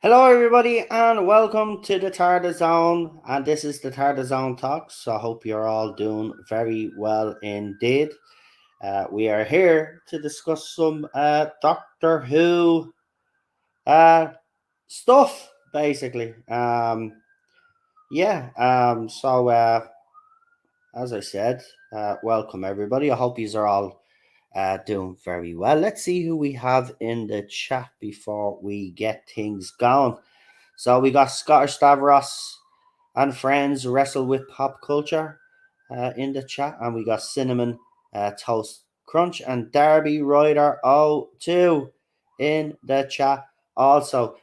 Hello, everybody, and welcome to the Tardis Zone. And this is the Tardis Zone Talks. So I hope you're all doing very well indeed. We are here to discuss some Doctor Who uh, stuff, basically. As I said, welcome everybody. I hope you are all doing very well. Let's see who we have in the chat before we get things going. So we got Scottish Stavros and friends wrestle with pop culture in the chat, and we got Cinnamon Toast Crunch and Darby Rider 02 in the chat. Also,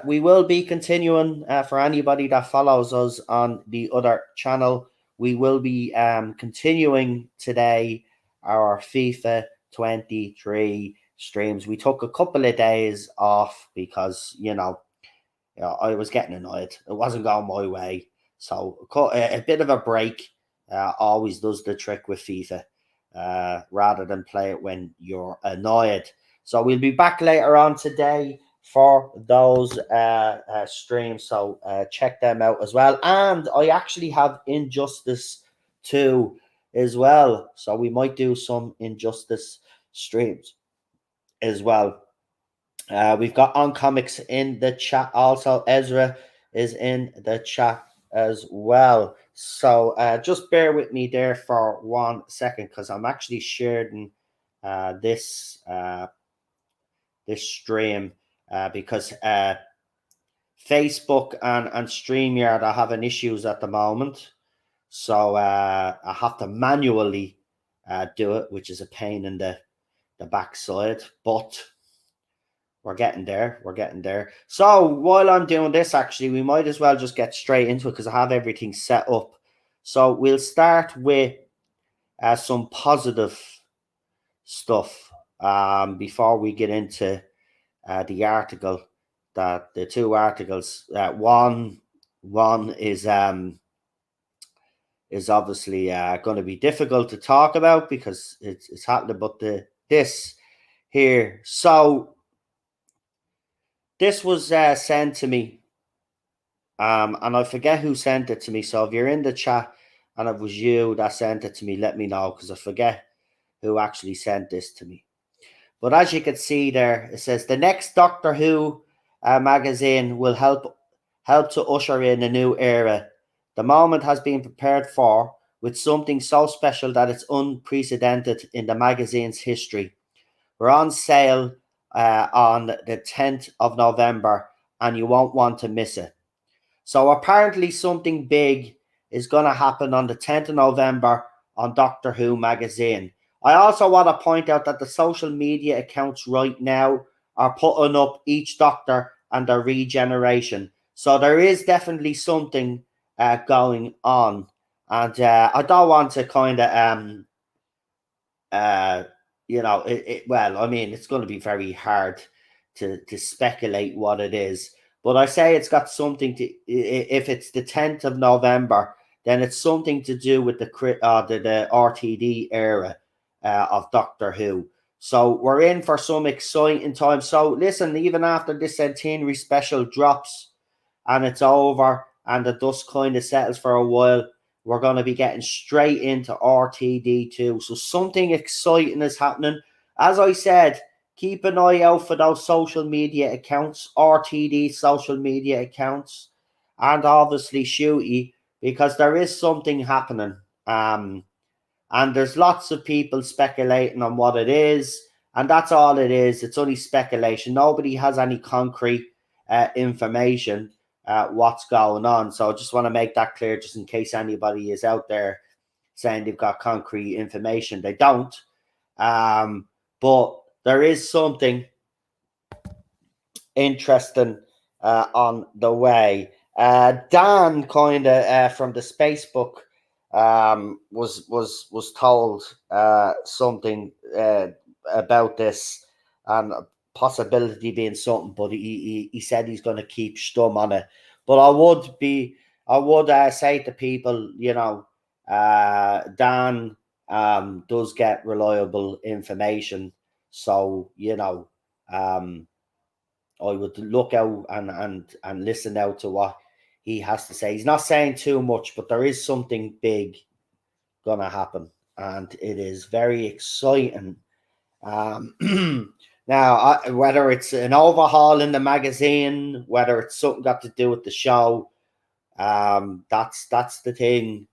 we will be continuing for anybody that follows us on the other channel. We will be continuing today our FIFA 23 streams. We took a couple of days off because, I was getting annoyed. It wasn't going my way. So a bit of a break always does the trick with FIFA rather than play it when you're annoyed. So we'll be back later on today for those streams. So check them out as well. And I actually have Injustice 2 as well. So we might do some Injustice streams as well. We've got On Comics in the chat. Also, Ezra is in the chat as well. So just bear with me there for 1 second because I'm actually sharing this stream because Facebook and StreamYard are having issues at the moment. So I have to manually do it, which is a pain in the backside, but we're getting there. We're getting there. So while I'm doing this, actually, we might as well just get straight into it because I have everything set up. So we'll start with some positive stuff before we get into the article. That the two articles. One is obviously going to be difficult to talk about because it's happening. But this here. So this was sent to me, and I forget who sent it to me. So if you're in the chat and it was you that sent it to me, let me know because I forget who actually sent this to me. But as you can see there, it says the next Doctor Who magazine will help to usher in a new era. The moment has been prepared for with something so special that it's unprecedented in the magazine's history. We're on sale on the 10th of November, and you won't want to miss it. So apparently something big is going to happen on the 10th of November on Doctor Who magazine. I also want to point out that the social media accounts right now are putting up each Doctor and their regeneration. So there is definitely something going on. And I don't want to kind of well, I mean, it's going to be very hard to speculate what it is. But I say it's got something to, if it's the 10th of November, then it's something to do with the RTD era of Doctor Who. So we're in for some exciting time. So listen, even after this centenary special drops and it's over and the dust kind of settles for a while, we're going to be getting straight into RTD2. So something exciting is happening. As I said, keep an eye out for those social media accounts, RTD social media accounts, and obviously Shooty, because there is something happening. And there's lots of people speculating on what it is. And that's all it is. It's only speculation. Nobody has any concrete information. What's going on. So I just want to make that clear just in case anybody is out there saying they've got concrete information. They don't. But there is something interesting on the way. Dan kind of from the space book was told something about this and a possibility being something, but he said he's going to keep stum on it. But I would say to people, Dan does get reliable information, so I would look out and listen out to what he has to say. He's not saying too much, but there is something big gonna happen, and it is very exciting. Um, now, whether it's an overhaul in the magazine, whether it's something got to do with the show, that's the thing,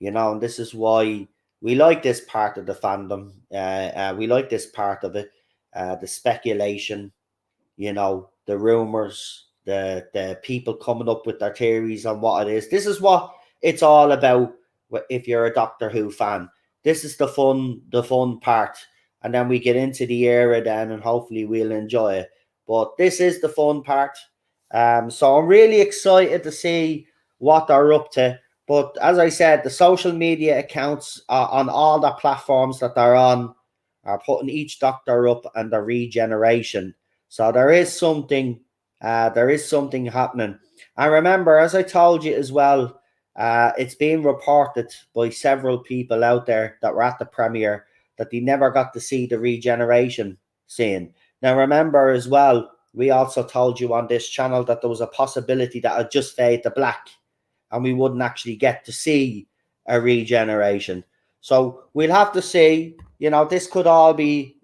And this is why we like this part of the fandom. We like this part of it, the speculation, the rumors, the people coming up with their theories on what it is. This is what it's all about. If you're a Doctor Who fan, this is the fun part, and then we get into the era then, and hopefully we'll enjoy it. But this is the fun part. So I'm really excited to see what they're up to. But as I said, the social media accounts on all the platforms that they're on are putting each Doctor up and the regeneration. So there is something happening. And remember, as I told you as well, it's being reported by several people out there that were at the premiere that they never got to see the regeneration scene. Now, remember as well, we also told you on this channel that there was a possibility that it just fade to black and we wouldn't actually get to see a regeneration. So we'll have to see. This could all be,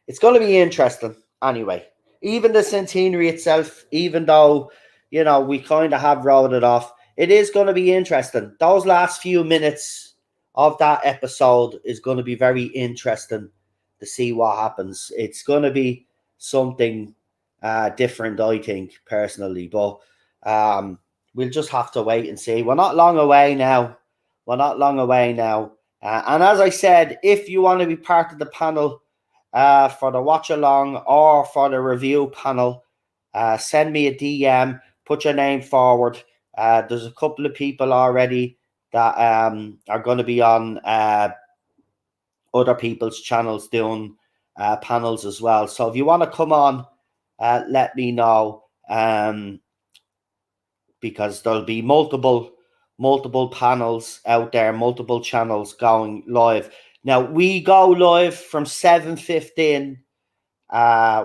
it's going to be interesting anyway. Even the centenary itself, even though, we kind of have rolled it off, it is going to be interesting. Those last few minutes of that episode is going to be very interesting to see what happens. It's going to be something different, I think, personally. But we'll just have to wait and see. We're not long away now. And as I said, if you want to be part of the panel, for the watch along or for the review panel, send me a DM, put your name forward. There's a couple of people already that are going to be on other people's channels doing panels as well. So if you want to come on, let me know, because there'll be multiple panels out there, multiple channels going live. Now we go live from 7:15.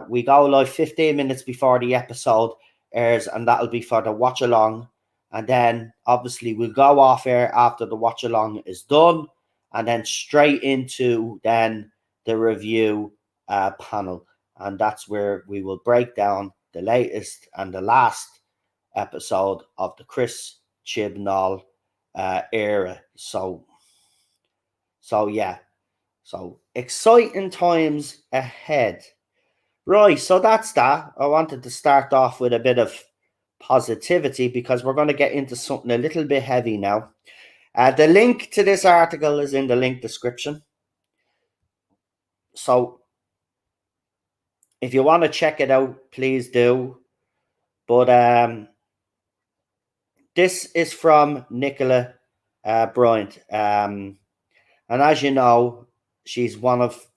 We go live 15 minutes before the episode airs, and that'll be for the watch along. And then obviously we'll go off air after the watch along is done, and then straight into then the review panel. And that's where we will break down the latest and the last episode of the Chris Chibnall era. So yeah. So exciting times ahead. Right, so that's that. I wanted to start off with a bit of positivity because we're going to get into something a little bit heavy now. The link to this article is in the link description. So if you want to check it out, please do. But this is from Nicola Bryant. And as you know, she's one of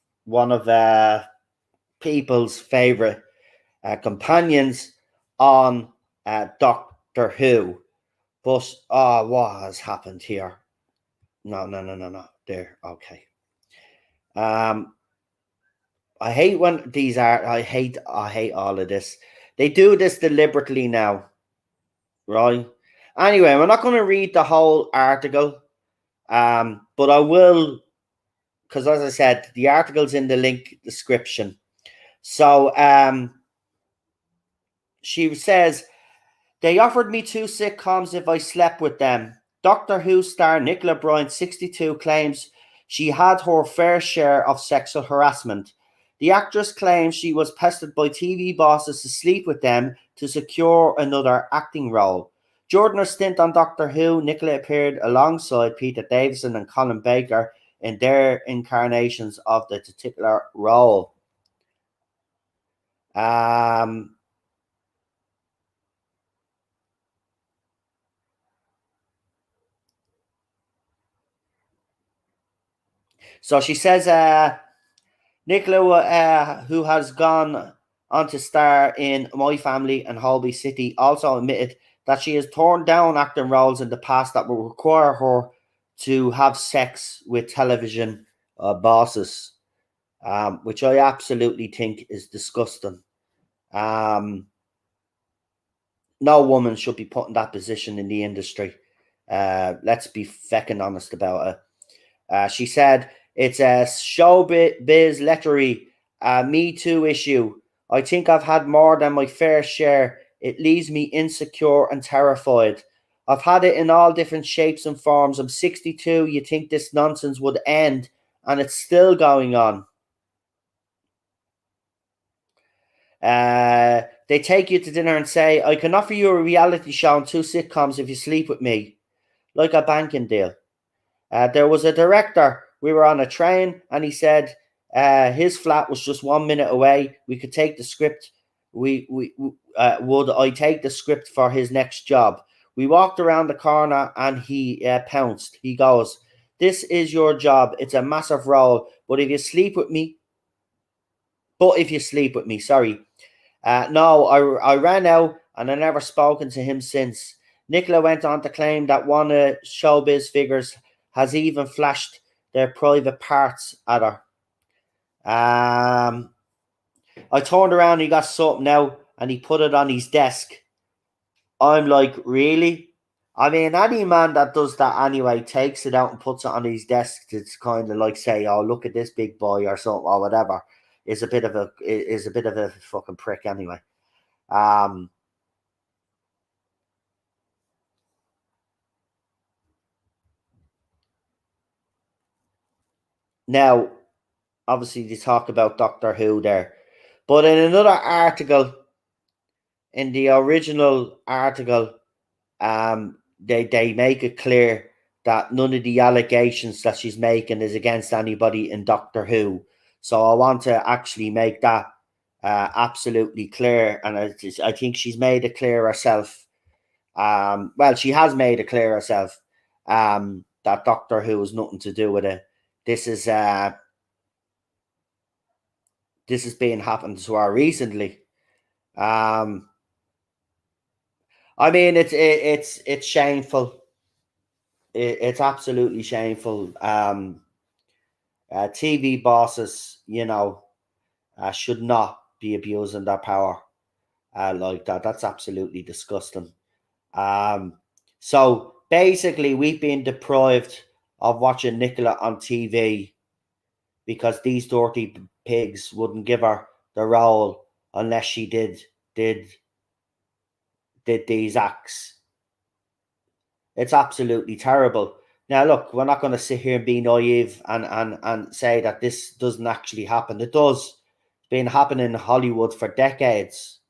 people's favorite companions on Doctor Who. But what has happened here? No. There, okay. I hate when these are. I hate all of this. They do this deliberately now, right? Anyway, we're not going to read the whole article, but I will, because as I said, the article's in the link description. So, she says, they offered me 2 sitcoms if I slept with them. Doctor Who star Nicola Bryant, 62, claims she had her fair share of sexual harassment. The actress claims she was pestered by TV bosses to sleep with them to secure another acting role. During her stint on Doctor Who, Nicola appeared alongside Peter Davison and Colin Baker in their incarnations of the titular role. So she says, Nicola, who has gone on to star in My Family and Holby City, also admitted that she has torn down acting roles in the past that will require her to have sex with television bosses, which I absolutely think is disgusting. No woman should be put in that position in the industry. Let's be feckin' honest about it. She said, it's a showbiz literary, Me Too issue. I think I've had more than my fair share. It leaves me insecure and terrified. I've had it in all different shapes and forms. I'm 62. You think this nonsense would end, and it's still going on. They take you to dinner and say, I can offer you a reality show and 2 sitcoms if you sleep with me, like a banking deal. There was a director. We were on a train, and he said his flat was just 1 minute away. We could take the script. Would I take the script for his next job? We walked around the corner, and he pounced. He goes, "This is your job. It's a massive role. But if you sleep with me, sorry." No, I ran out, and I never spoken to him since. Nicola went on to claim that one of showbiz figures has even flashed their private parts at her. I turned around, he got something out, and he put it on his desk. I'm like, really? I mean, any man that does that anyway takes it out and puts it on his desk to kind of like say, "Oh, look at this big boy" or something or whatever. Is a bit of a fucking prick anyway. Now, obviously, they talk about Doctor Who there, but in another article, in the original article, they make it clear that none of the allegations that she's making is against anybody in Doctor Who. So I want to actually make that absolutely clear, and I think she's made it clear herself. Well, she has made it clear herself that Doctor Who has nothing to do with it. This is this has been happened to her recently. I mean, it's shameful. It's absolutely shameful. TV bosses, should not be abusing their power like that. That's absolutely disgusting. So basically, we've been deprived of watching Nicola on TV because these dirty pigs wouldn't give her the role unless she did these acts. It's absolutely terrible. Now, look, we're not going to sit here and be naive and say that this doesn't actually happen. It does. It's been happening in Hollywood for decades,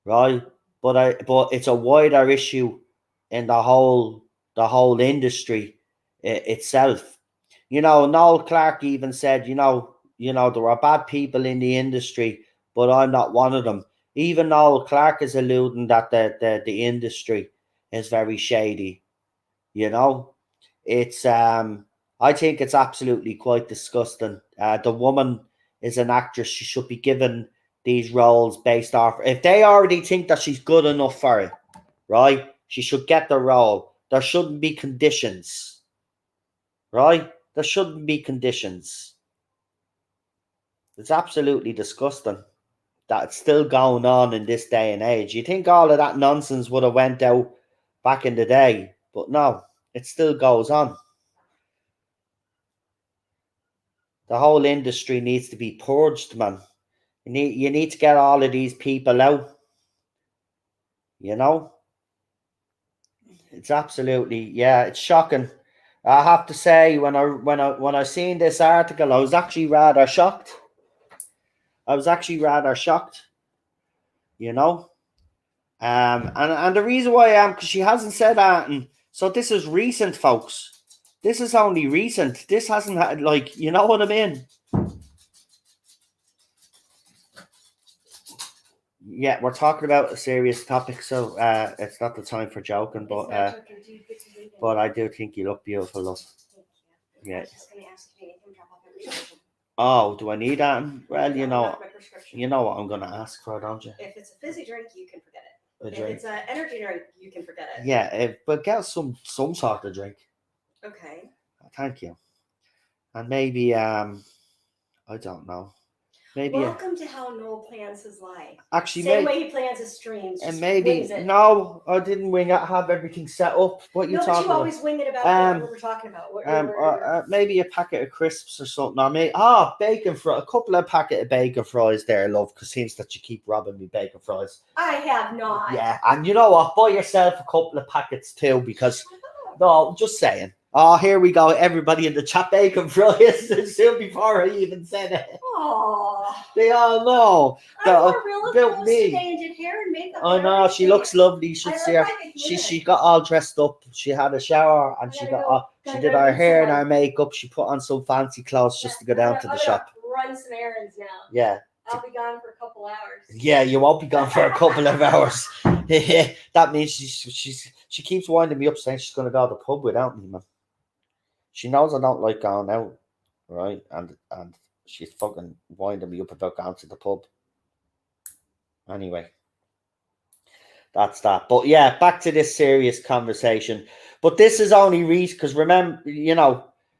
right? But it's a wider issue in the whole industry itself. Noel Clark even said, there are bad people in the industry, but I'm not one of them. Even Noel Clark is alluding that the industry is very shady. It's I think it's absolutely quite disgusting. The woman is an actress. She should be given these roles based off. If they already think that she's good enough for it, right? She should get the role. There shouldn't be conditions, right? There shouldn't be conditions. It's absolutely disgusting that it's still going on in this day and age. You think all of that nonsense would have went out back in the day, but no, it still goes on. The whole industry needs to be purged, man. You need to get all of these people out. It's absolutely, yeah, it's shocking. I have to say, when I seen this article, I was actually rather shocked. You know. And the reason why I am, because she hasn't said that, and so this is recent, folks. This is only recent. This hasn't had, like, you know what I mean? Yeah, we're talking about a serious topic, so it's not the time for joking, but I do think you look beautiful, love. Yeah. Oh, do I need that? Well, Yeah, not my prescription. you know what I'm gonna ask for, don't you? If it's a fizzy drink, you can forget it. A If drink. it's an energy drink, you can forget it. Yeah, but get some sort of drink. Okay. Thank you. And maybe I don't know. Maybe Welcome to how Noel plans his life. actually Same way he plans his streams. and Just maybe wings it. no, I didn't wing it. Have everything set up. What you No, but talking you always wing it about what we're talking about. about? Maybe a packet of crisps or something. I mean, bacon fry. A couple of packet of bacon fries there, love. Because seems that you keep robbing me bacon fries. I have not. Yeah, and you know what? Buy yourself a couple of packets too, because no, just saying. Oh, here we go. Everybody in the chat, bacon fries. Still before I even said it. Aww. They all know. I wore real clothes today and did hair and makeup. I know, she looks lovely. You should see her. Like she got all dressed up. She had a shower and she did her hair and her makeup. She put on some fancy clothes just to go down to the shop. Run some errands now. Yeah. I'll be gone for a couple hours. Yeah, you won't be gone for a couple of hours. That means she keeps winding me up saying she's gonna go to the pub without me, man. She knows I don't like going out, right? And she's fucking winding me up about going to the pub. Anyway, that's that. But yeah, back to this serious conversation. But this is only because remember,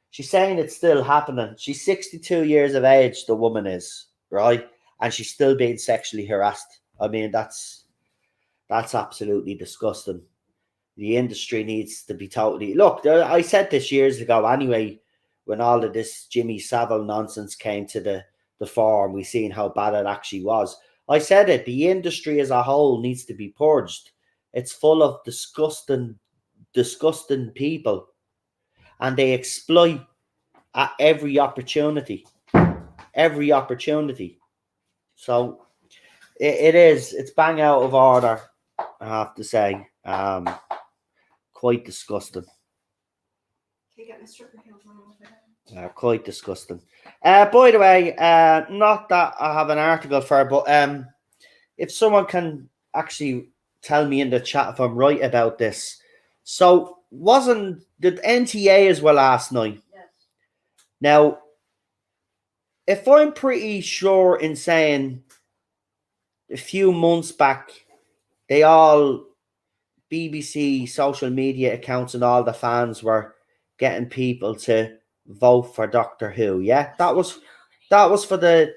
she's saying it's still happening. She's 62 years of age, the woman is, right? And she's still being sexually harassed. I mean, that's absolutely disgusting. The industry needs to be totally... Look, I said this years ago anyway, when all of this Jimmy Savile nonsense came to the fore and we seen how bad it actually was. I said it, the industry as a whole needs to be purged. It's full of disgusting people. And they exploit at every opportunity. Every opportunity. So it's bang out of order, I have to say. Quite disgusting. Can you get my stripper heels on over there? Quite disgusting. By the way, not that I have an article for, but if someone can actually tell me in the chat if I'm right about this. So, did NTA as well last night? Yes. Now, if I'm pretty sure in saying a few months back, they all... BBC social media accounts and all the fans were getting people to vote for Doctor Who. Yeah, that was for the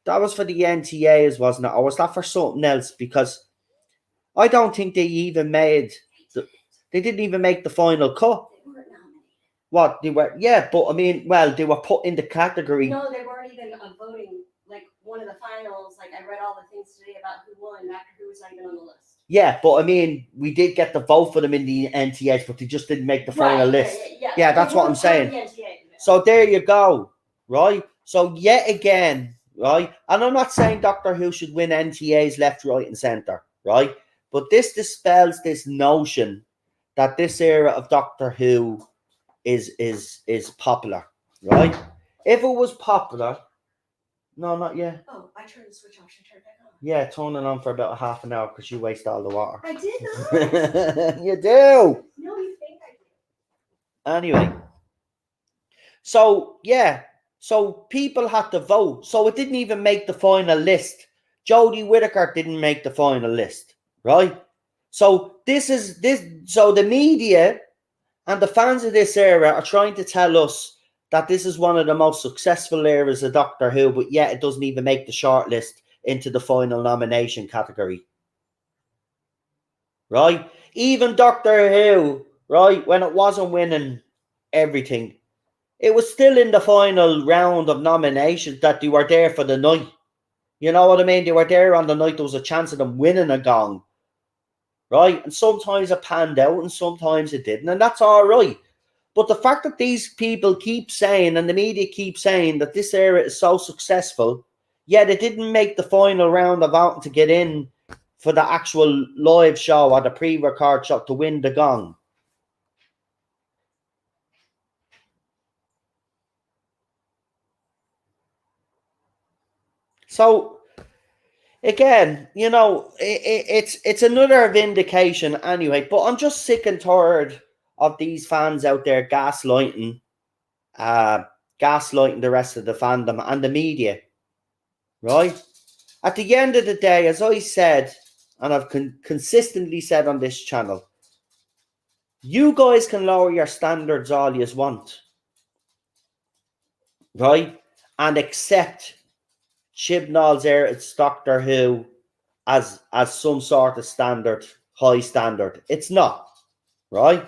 NTAs, wasn't it? Or was that for something else? Because I don't think they even made they didn't even make the final cut. They weren't nominated. What they were? Yeah, but I mean, well, they were put in the category. No, they weren't even voting. Like one of the finals. Like I read all the things today about who won. Doctor Who was not even on the list. Yeah, but I mean, we did get the vote for them in the NTAs, but they just didn't make the final list. Yeah, that's what I'm saying. So there you go, right? So yet again, right? And I'm not saying Doctor Who should win NTAs left, right, and centre, right? But this dispels this notion that this era of Doctor Who is popular, right? If it was popular, no, not yet. Oh, I turned the switch off. Should I turn it back on? Yeah, turn it on for about half an hour because you waste all the water. I did not. You do. No, you think I do. Anyway. So, yeah. So, people had to vote. So, it didn't even make the final list. Jodie Whittaker didn't make the final list. Right? So, so the media and the fans of this era are trying to tell us that this is one of the most successful eras of Doctor Who, but yet it doesn't even make the shortlist into the final nomination category. Right? Even Doctor Who, right, when it wasn't winning everything, it was still in the final round of nominations that they were there for the night. You know what I mean? They were there on the night there was a chance of them winning a gong. Right? And sometimes it panned out and sometimes it didn't. And that's all right. But the fact that these people keep saying, and the media keep saying, that this era is so successful, yet it didn't make the final round of voting to get in for the actual live show or the pre-record show to win the gong. So, again, it's another vindication anyway, but I'm just sick and tired of these fans out there gaslighting gaslighting the rest of the fandom and the media, right? At the end of the day, as I said, and I've consistently said on this channel, you guys can lower your standards all you want, right? And accept Chibnall's It's Doctor Who as some sort of standard, high standard. It's not, right?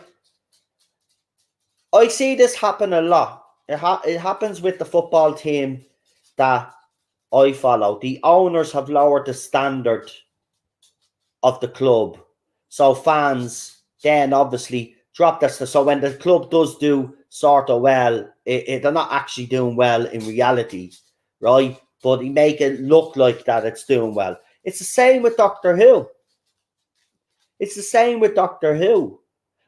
I see this happen a lot. It happens with the football team that I follow. The owners have lowered the standard of the club, so fans then obviously drop their stuff. So when the club does do sort of well, they're not actually doing well in reality, right? But they make it look like that it's doing well. It's the same with Doctor Who. It's the same with Doctor Who.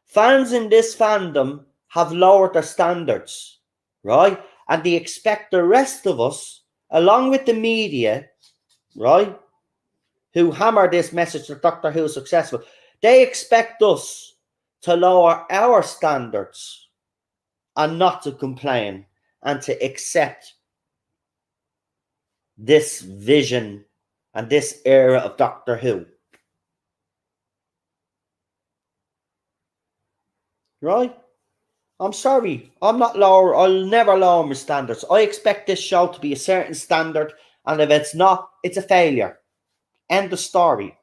Fans in this fandom have lowered their standards, right? And they expect the rest of us, along with the media, right, who hammer this message that Doctor Who is successful, they expect us to lower our standards and not to complain and to accept this vision and this era of Doctor Who. Right? I'm sorry. I'm not lower. I'll never lower my standards. I expect this show to be a certain standard, and if it's not, it's a failure. End of story.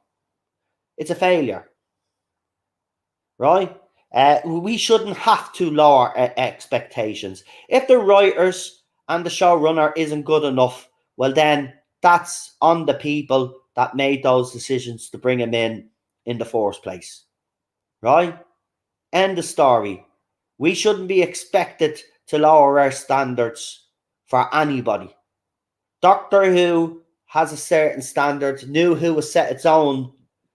It's a failure. Right? We shouldn't have to lower expectations. If the writers and the showrunner isn't good enough, well then that's on the people that made those decisions to bring him in the first place. Right? End of story. We shouldn't be expected to lower our standards for anybody. Doctor Who has a certain standard. New Who has set its own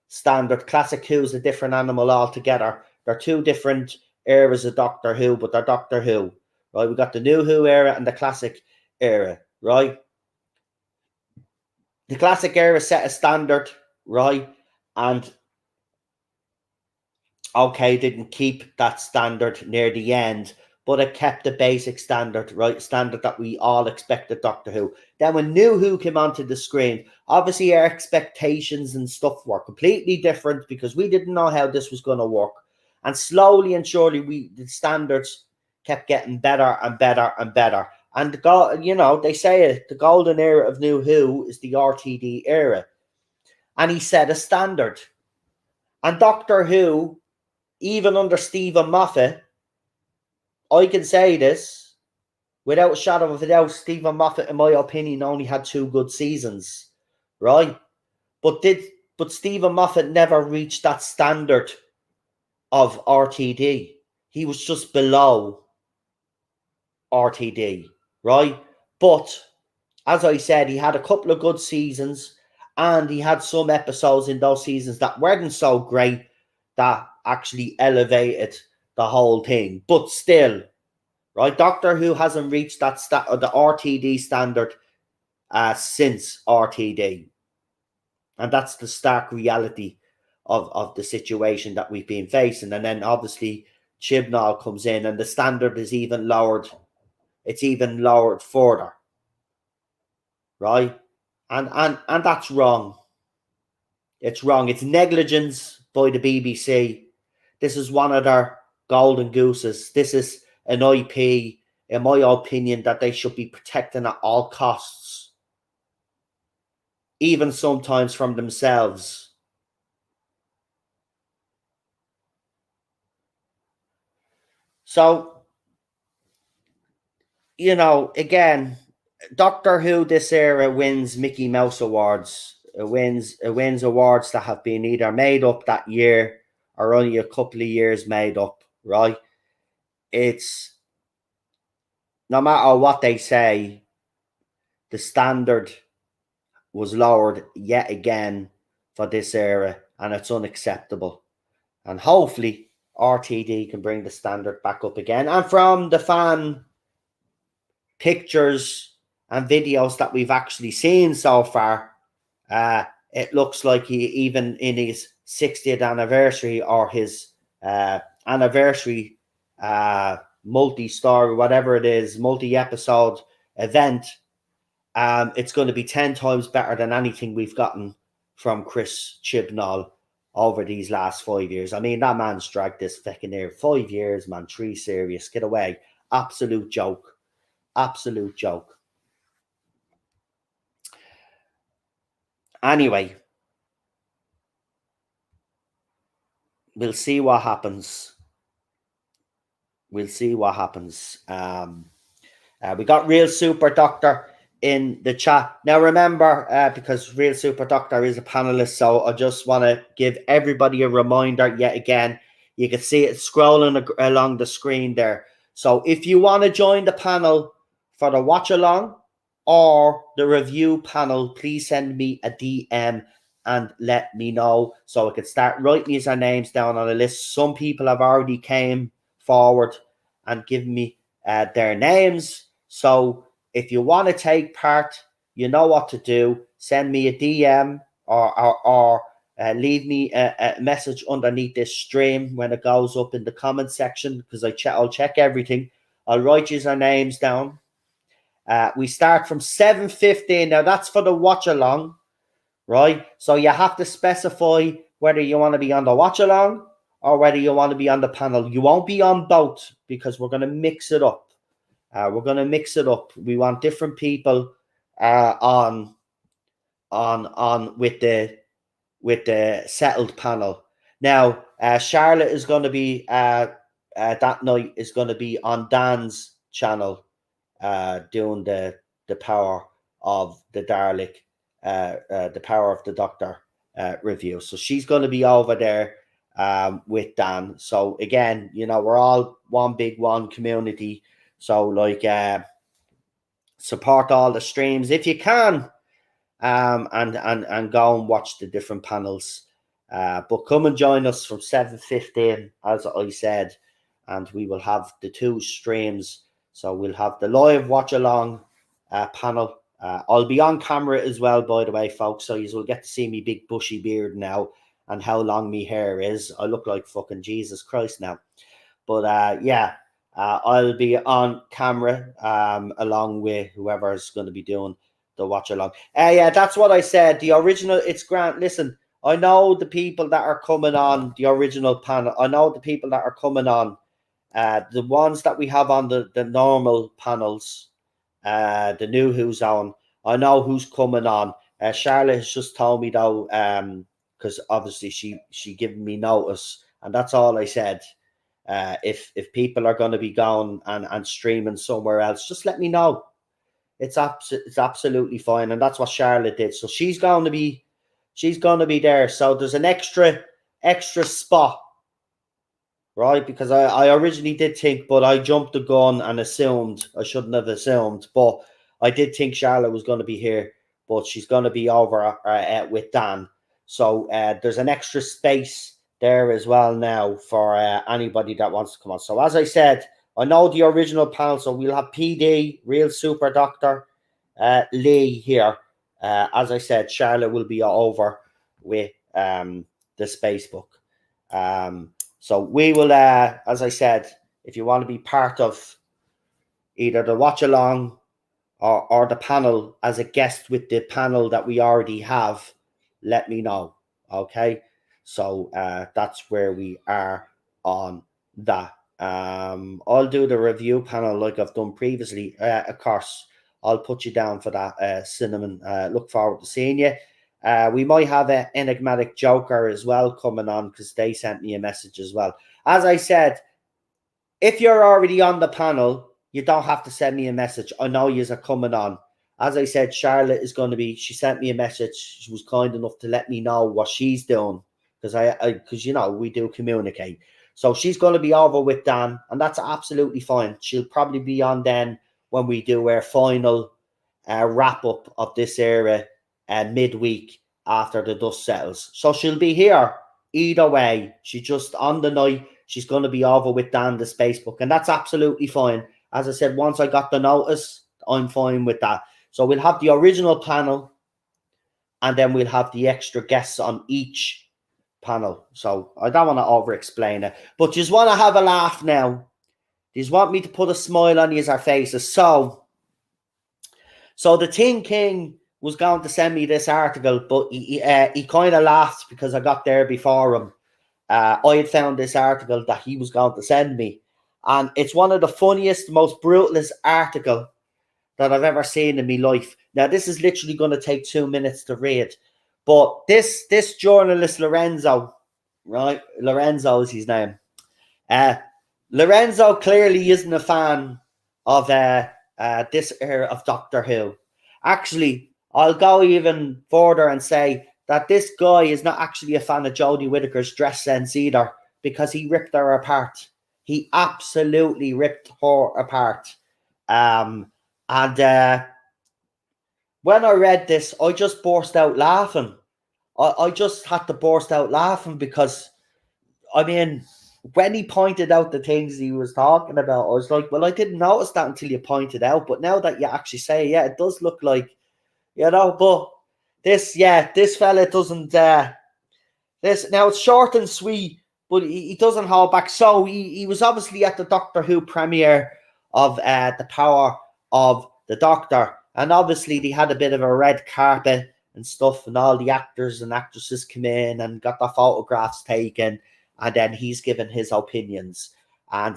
standard. Classic Who is a different animal altogether. They're two different eras of Doctor Who, but they're Doctor Who. Right? We got the New Who era and the Classic era, right? The Classic era set a standard, right? And okay, didn't keep that standard near the end, but it kept the basic standard, right? Standard that we all expected Doctor Who. Then when New Who came onto the screen, obviously our expectations and stuff were completely different because we didn't know how this was going to work. And slowly and surely, the standards kept getting better and better and better. And they say it, the golden era of New Who is the RTD era. And he set a standard. And Doctor Who, even under Stephen Moffat, I can say this without a shadow of a doubt, Stephen Moffat, in my opinion, only had 2 good seasons, right? But Stephen Moffat never reached that standard of RTD. He was just below RTD, right? But as I said, he had a couple of good seasons, and he had some episodes in those seasons that weren't so great that actually elevated the whole thing. But still, right, Doctor Who hasn't reached that the RTD standard since RTD. And that's the stark reality of the situation that we've been facing. And then obviously Chibnall comes in and the standard is even lowered. It's even lowered further. Right? And that's wrong. It's wrong. It's negligence by the BBC. This is one of their golden gooses. This is an IP, in my opinion, that they should be protecting at all costs, even sometimes from themselves. So, again, Doctor Who this era wins Mickey Mouse awards. It wins awards that have been either made up that year or only a couple of years made up, right? It's no matter what they say, the standard was lowered yet again for this era, and it's unacceptable. And hopefully RTD can bring the standard back up again. And from the fan pictures and videos that we've actually seen so far, it looks like he, even in his 60th anniversary or his anniversary multi-story, whatever it is, multi-episode event, it's going to be 10 times better than anything we've gotten from Chris Chibnall over these last 5 years. I mean, that man's dragged this fucking near 5 years, man. 3 series. Get away. Absolute joke. Absolute joke. Anyway, we'll see what happens. We'll see what happens. We got Real Super Doctor in the chat. Now, remember, because Real Super Doctor is a panelist, so I just want to give everybody a reminder yet again. You can see it scrolling along the screen there. So if you want to join the panel for the watch along or the review panel, please send me a DM and let me know so I can start writing these names down on a list. Some people have already came forward and given me their names. So if you want to take part, you know what to do. Send me a DM or leave me a message underneath this stream when it goes up in the comment section, because I'll check everything. I'll write your names down. We start from 7:15. Now that's for the watch along, right? So you have to specify whether you want to be on the watch along or whether you want to be on the panel. You won't be on both because we're going to mix it up. We're going to mix it up. We want different people on with the settled panel. Now, Charlotte is going to be that night is going to be on Dan's channel doing the power of the Dalek, the power of the Doctor review. So she's going to be over there with Dan. So again, we're all one big one community. So like support all the streams if you can, and go and watch the different panels. But come and join us from 7:15, as I said, and we will have the 2 streams. So we'll have the live watch along panel. I'll be on camera as well, by the way, folks. So you will get to see me big bushy beard now and how long me hair is. I look like fucking Jesus Christ now. But yeah, I'll be on camera along with whoever's going to be doing the watch along. Yeah, that's what I said. The original, it's Grant. Listen, I know the people that are coming on the original panel. I know the people that are coming on. The ones that we have on the normal panels, the new who's on. I know who's coming on. Charlotte has just told me though, because obviously she given me notice, and that's all I said. If people are going to be going and streaming somewhere else, just let me know. It's absolutely fine, and that's what Charlotte did. So she's going to be there. So there's an extra spot, right? Because I originally did think, but I jumped the gun and assumed. I shouldn't have assumed, but I did think Charlotte was going to be here, but she's going to be over with Dan. So there's an extra space there as well now for anybody that wants to come on. So as I said, I know the original panel, so we'll have PD, Real Super Doctor, Lee here. As I said, Charlotte will be over with the Spacebook. So we will, as I said, if you want to be part of either the watch along or the panel as a guest with the panel that we already have, let me know. Okay. So that's where we are on that. I'll do the review panel like I've done previously. Of course, I'll put you down for that, Cinnamon. Look forward to seeing you. We might have an enigmatic Joker as well coming on because they sent me a message as well. As I said, if you're already on the panel, you don't have to send me a message. I know you are coming on. As I said, Charlotte is going to be. She sent me a message. She was kind enough to let me know what she's doing because we do communicate. So she's going to be over with Dan, and that's absolutely fine. She'll probably be on then when we do our final wrap up of this era midweek after the dust settles. So she'll be here either way. She just on the night she's going to be over with Dan the Spacebook, and that's absolutely fine. As I said, once I got the notice, I'm fine with that. So we'll have the original panel, and then we'll have the extra guests on each panel. So I don't want to over explain it, but just want to have a laugh now These want me to put a smile on your faces. So the Tin King was going to send me this article, but he kind of laughed because I got there before him. I had found this article that he was going to send me, and it's one of the funniest, most brutalist article that I've ever seen in my life. Now, this is literally going to take 2 minutes to read, but this journalist Lorenzo, right? Lorenzo is his name. Lorenzo clearly isn't a fan of this era of Doctor Who. Actually, I'll go even further and say that this guy is not actually a fan of Jodie Whittaker's dress sense either, because he ripped her apart. He absolutely ripped her apart. And when I read this, I just burst out laughing. I just had to burst out laughing because, I mean, when he pointed out the things he was talking about, I was like, well, I didn't notice that until you pointed out. But now that you actually say, yeah, it does look like, but this fella doesn't, now it's short and sweet, but he doesn't hold back. So he was obviously at the Doctor Who premiere of The Power of the Doctor. And obviously they had a bit of a red carpet and stuff, and all the actors and actresses come in and got their photographs taken, and then he's given his opinions. And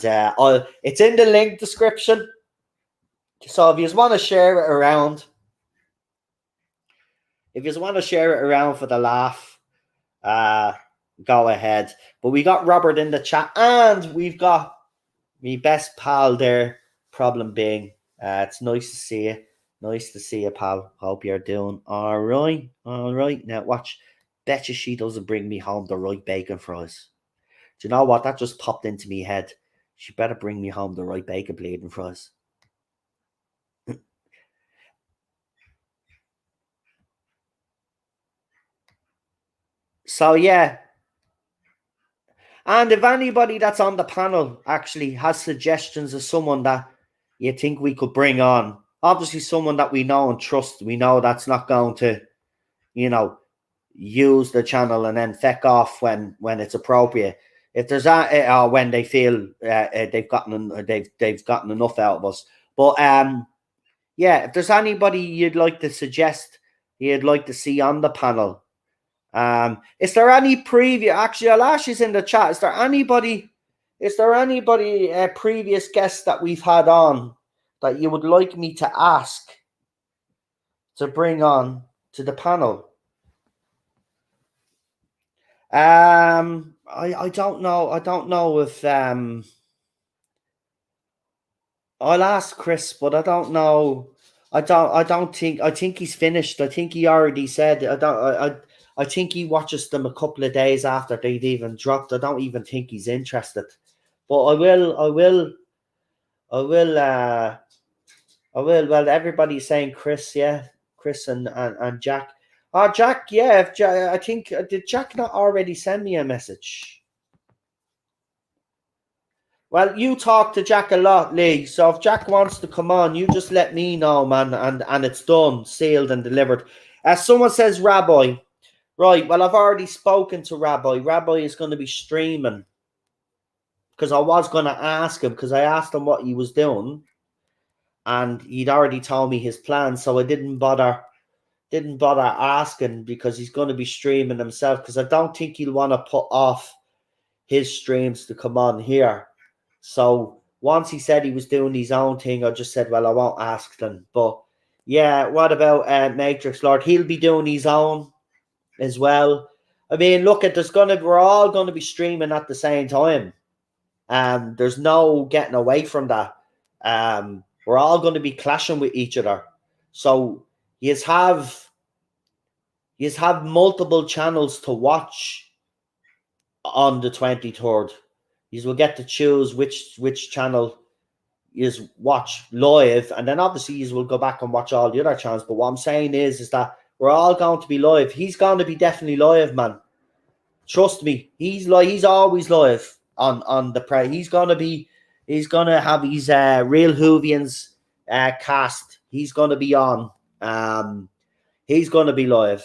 it's in the link description. So if you just want to share it around, for the laugh, go ahead. But we got Robert in the chat, and we've got me best pal there, Problem being. It's nice to see you. Nice to see you, pal. Hope you're doing all right. All right. Now, watch. Betcha she doesn't bring me home the right bacon fries. Do you know what? That just popped into me head. She better bring me home the right bacon bleeding fries. So, yeah. And if anybody that's on the panel actually has suggestions of someone that you think we could bring on, obviously someone that we know and trust, we know that's not going to, use the channel and then feck off when it's appropriate. If there's when they feel they've gotten enough out of us. But yeah, if there's anybody you'd like to suggest, you'd like to see on the panel, is there any preview? Actually, Alash in the chat. Is there anybody previous guests that we've had on that you would like me to ask to bring on to the panel? I don't know. I don't know if I'll ask Chris, but I don't know. I think he's finished. I think he already said. I think he watches them a couple of days after they've even dropped. I don't even think he's interested. But I will. Well, everybody's saying Chris, yeah, Chris and Jack. Oh, Jack, yeah. If I think did Jack not already send me a message? Well, you talk to Jack a lot, Lee. So if Jack wants to come on, you just let me know, man, and it's done, sealed and delivered. As someone says, Rabbi. Right, well, I've already spoken to Rabbi. Rabbi is going to be streaming. Because I was going to ask him, because I asked him what he was doing. And he'd already told me his plan, so I didn't bother asking, because he's going to be streaming himself, because I don't think he'll want to put off his streams to come on here. So once he said he was doing his own thing, I just said, well, I won't ask them. But yeah, what about Matrix Lord? He'll be doing his own as well. I mean, look, we're all gonna be streaming at the same time. There's no getting away from that. We're all gonna be clashing with each other. So you have multiple channels to watch on the 23rd. You will get to choose which channel you watch live, and then obviously you will go back and watch all the other channels. But what I'm saying is that we're all going to be live. He's going to be definitely live, man. Trust me, he's always live on the pre. He's gonna have his Real Whovians cast. He's gonna be on. He's gonna be live.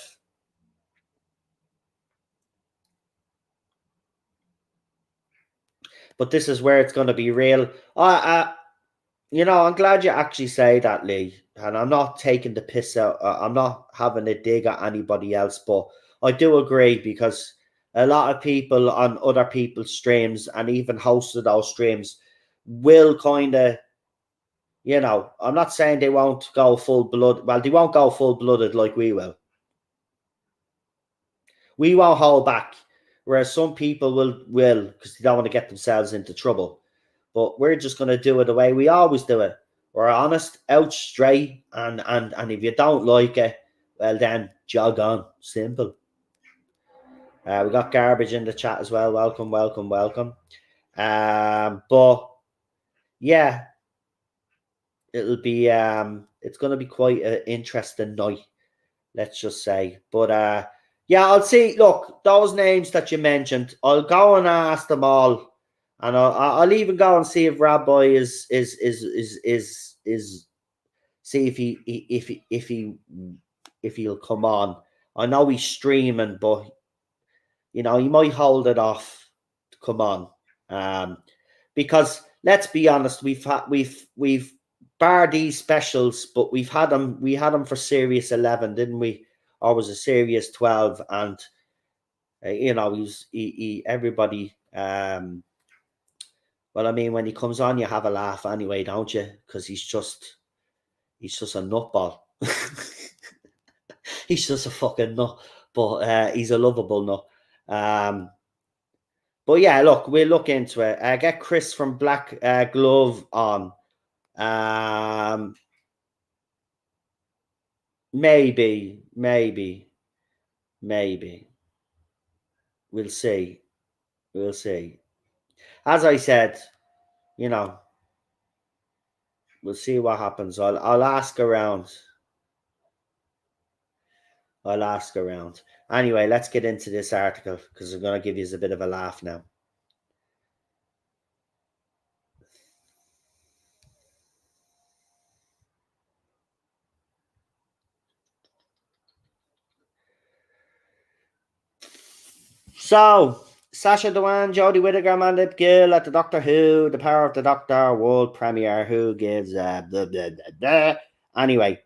but this is where it's going to be real. I'm glad you actually say that, Lee. And I'm not taking the piss out. I'm not having a dig at anybody else, but I do agree because a lot of people on other people's streams and even hosts of those streams will kind of, I'm not saying they won't go full blood. Well, they won't go full blooded like we will. We won't hold back, whereas some people will because they don't want to get themselves into trouble. But we're just going to do it the way we always do it. We're honest, out straight, and if you don't like it, well then jog on. Simple. We got garbage in the chat as well. Welcome, welcome, welcome. But yeah, it's going to be quite an interesting night. Let's just say, but yeah, I'll see. Look, those names that you mentioned, I'll go and ask them all, and I'll even go and see if Rabbi is see if he'll come on. I know he's streaming, but he might hold it off to come on, because let's be honest, we've bar these specials, but we had them for Series 11, didn't we? Or was it Series 12? And everybody. Well, I mean, when he comes on, you have a laugh anyway, don't you? Because he's just a nutball. He's just a fucking nut, but he's a lovable nut. But yeah, look, we'll look into it. Get Chris from Black Glove on. Maybe. We'll see. As I said, we'll see what happens. I'll ask around. Anyway, let's get into this article because I'm going to give you a bit of a laugh now. So, Sacha Dhawan, Jodie Whittaker, Amanda Gill at the Doctor Who, The Power of the Doctor world premiere. Who gives blah, blah, blah, blah. Anyway,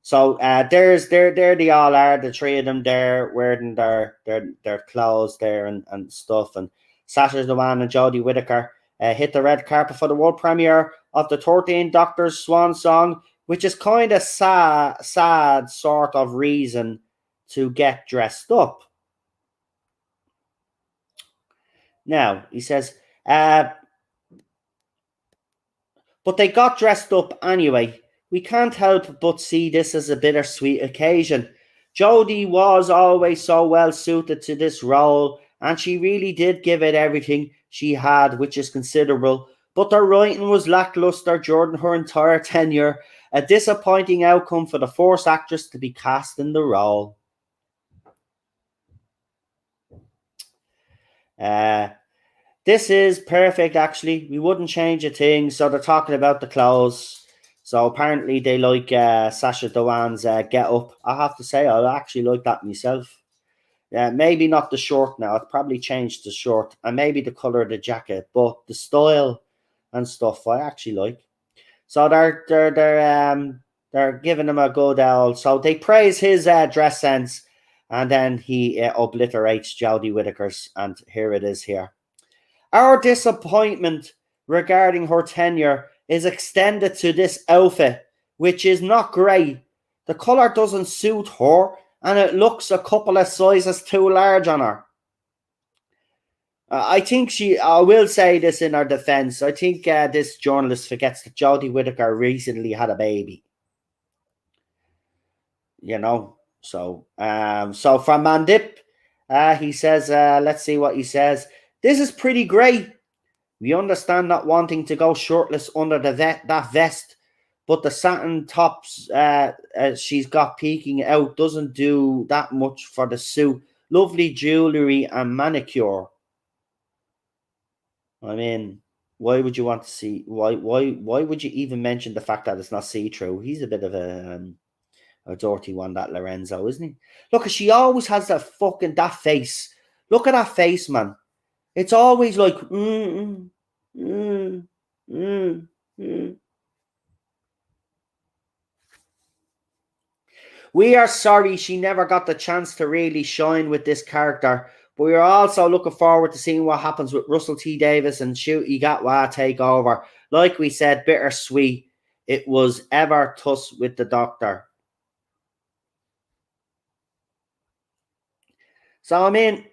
so there they all are, the three of them there wearing their clothes there and stuff. And Sacha Dhawan and Jodie Whittaker hit the red carpet for the world premiere of the 13 Doctors Swan Song, which is kind of sad sort of reason to get dressed up. Now, he says, but they got dressed up anyway. We can't help but see this as a bittersweet occasion. Jodie was always so well suited to this role, and she really did give it everything she had, which is considerable. But the writing was lackluster during her entire tenure, a disappointing outcome for the first actress to be cast in the role. This is perfect, actually. We wouldn't change a thing. So they're talking about the clothes. So apparently they like Sacha Dhawan's get up. I have to say, I actually like that myself. Maybe not the short now. I'd probably change the short and maybe the color of the jacket, but the style and stuff I actually like. So they're giving him a good owl. So they praise his dress sense, and then he obliterates Jodie Whittaker's, and here it is here. Our disappointment regarding her tenure is extended to this outfit, which is not great. The colour doesn't suit her, and it looks a couple of sizes too large on her. I will say this in her defence, I think this journalist forgets that Jodie Whittaker recently had a baby. So from Mandip, he says, let's see what he says. This is pretty great. We understand not wanting to go shirtless under that vest, but the satin tops she's got peeking out doesn't do that much for the suit. Lovely jewellery and manicure. I mean, why would you want to see? Why would you even mention the fact that it's not see-through? He's a bit of a dirty one, that Lorenzo, isn't he? Look, she always has that face. Look at that face, man. It's always like, Mm, mm, mm. We are sorry she never got the chance to really shine with this character, but we are also looking forward to seeing what happens with Russell T Davis and Shooty Gatwa take over. Like we said, bittersweet. It was ever tuss with the Doctor. So it's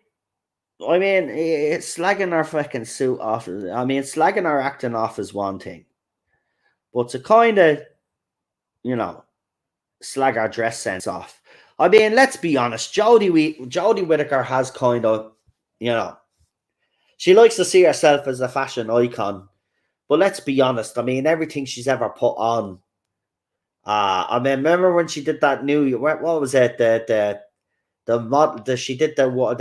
slagging our fucking suit off. Slagging our acting off is one thing, but to kind of, you know, slag our dress sense off. Let's be honest. Jodie Whittaker has kind of, you know, she likes to see herself as a fashion icon. But let's be honest. Everything she's ever put on. Remember when she did that what was it? The mod. She did the what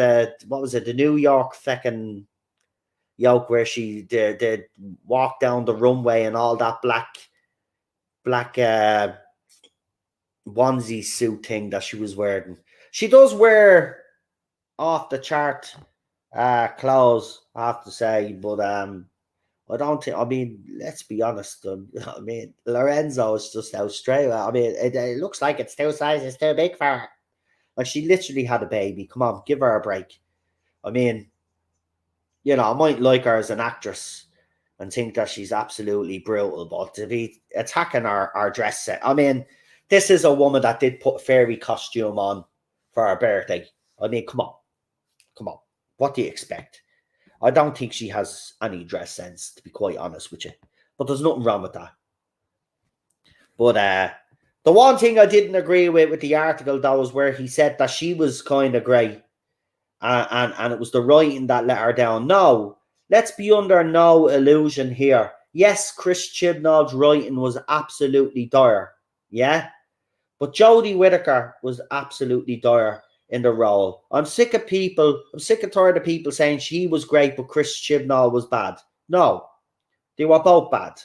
was it? The New York fucking yoke where she did walk down the runway and all that black onesie suit thing that she was wearing. She does wear off the chart clothes, I have to say, but I don't think. Let's be honest. Lorenzo is just out straight. It looks like it's 2 sizes too big for her. Like she literally had a baby. Come on, give her a break. I mean, I might like her as an actress and think that she's absolutely brutal, but to be attacking our dress set, this is a woman that did put a fairy costume on for her birthday. Come on, come on. What do you expect? I don't think she has any dress sense, to be quite honest with you. But there's nothing wrong with that. But the one thing I didn't agree with the article, though, was where he said that she was kind of great and it was the writing that let her down. No, let's be under no illusion here. Yes, Chris Chibnall's writing was absolutely dire. Yeah? But Jodie Whittaker was absolutely dire in the role. I'm sick and tired of people saying she was great, but Chris Chibnall was bad. No, they were both bad.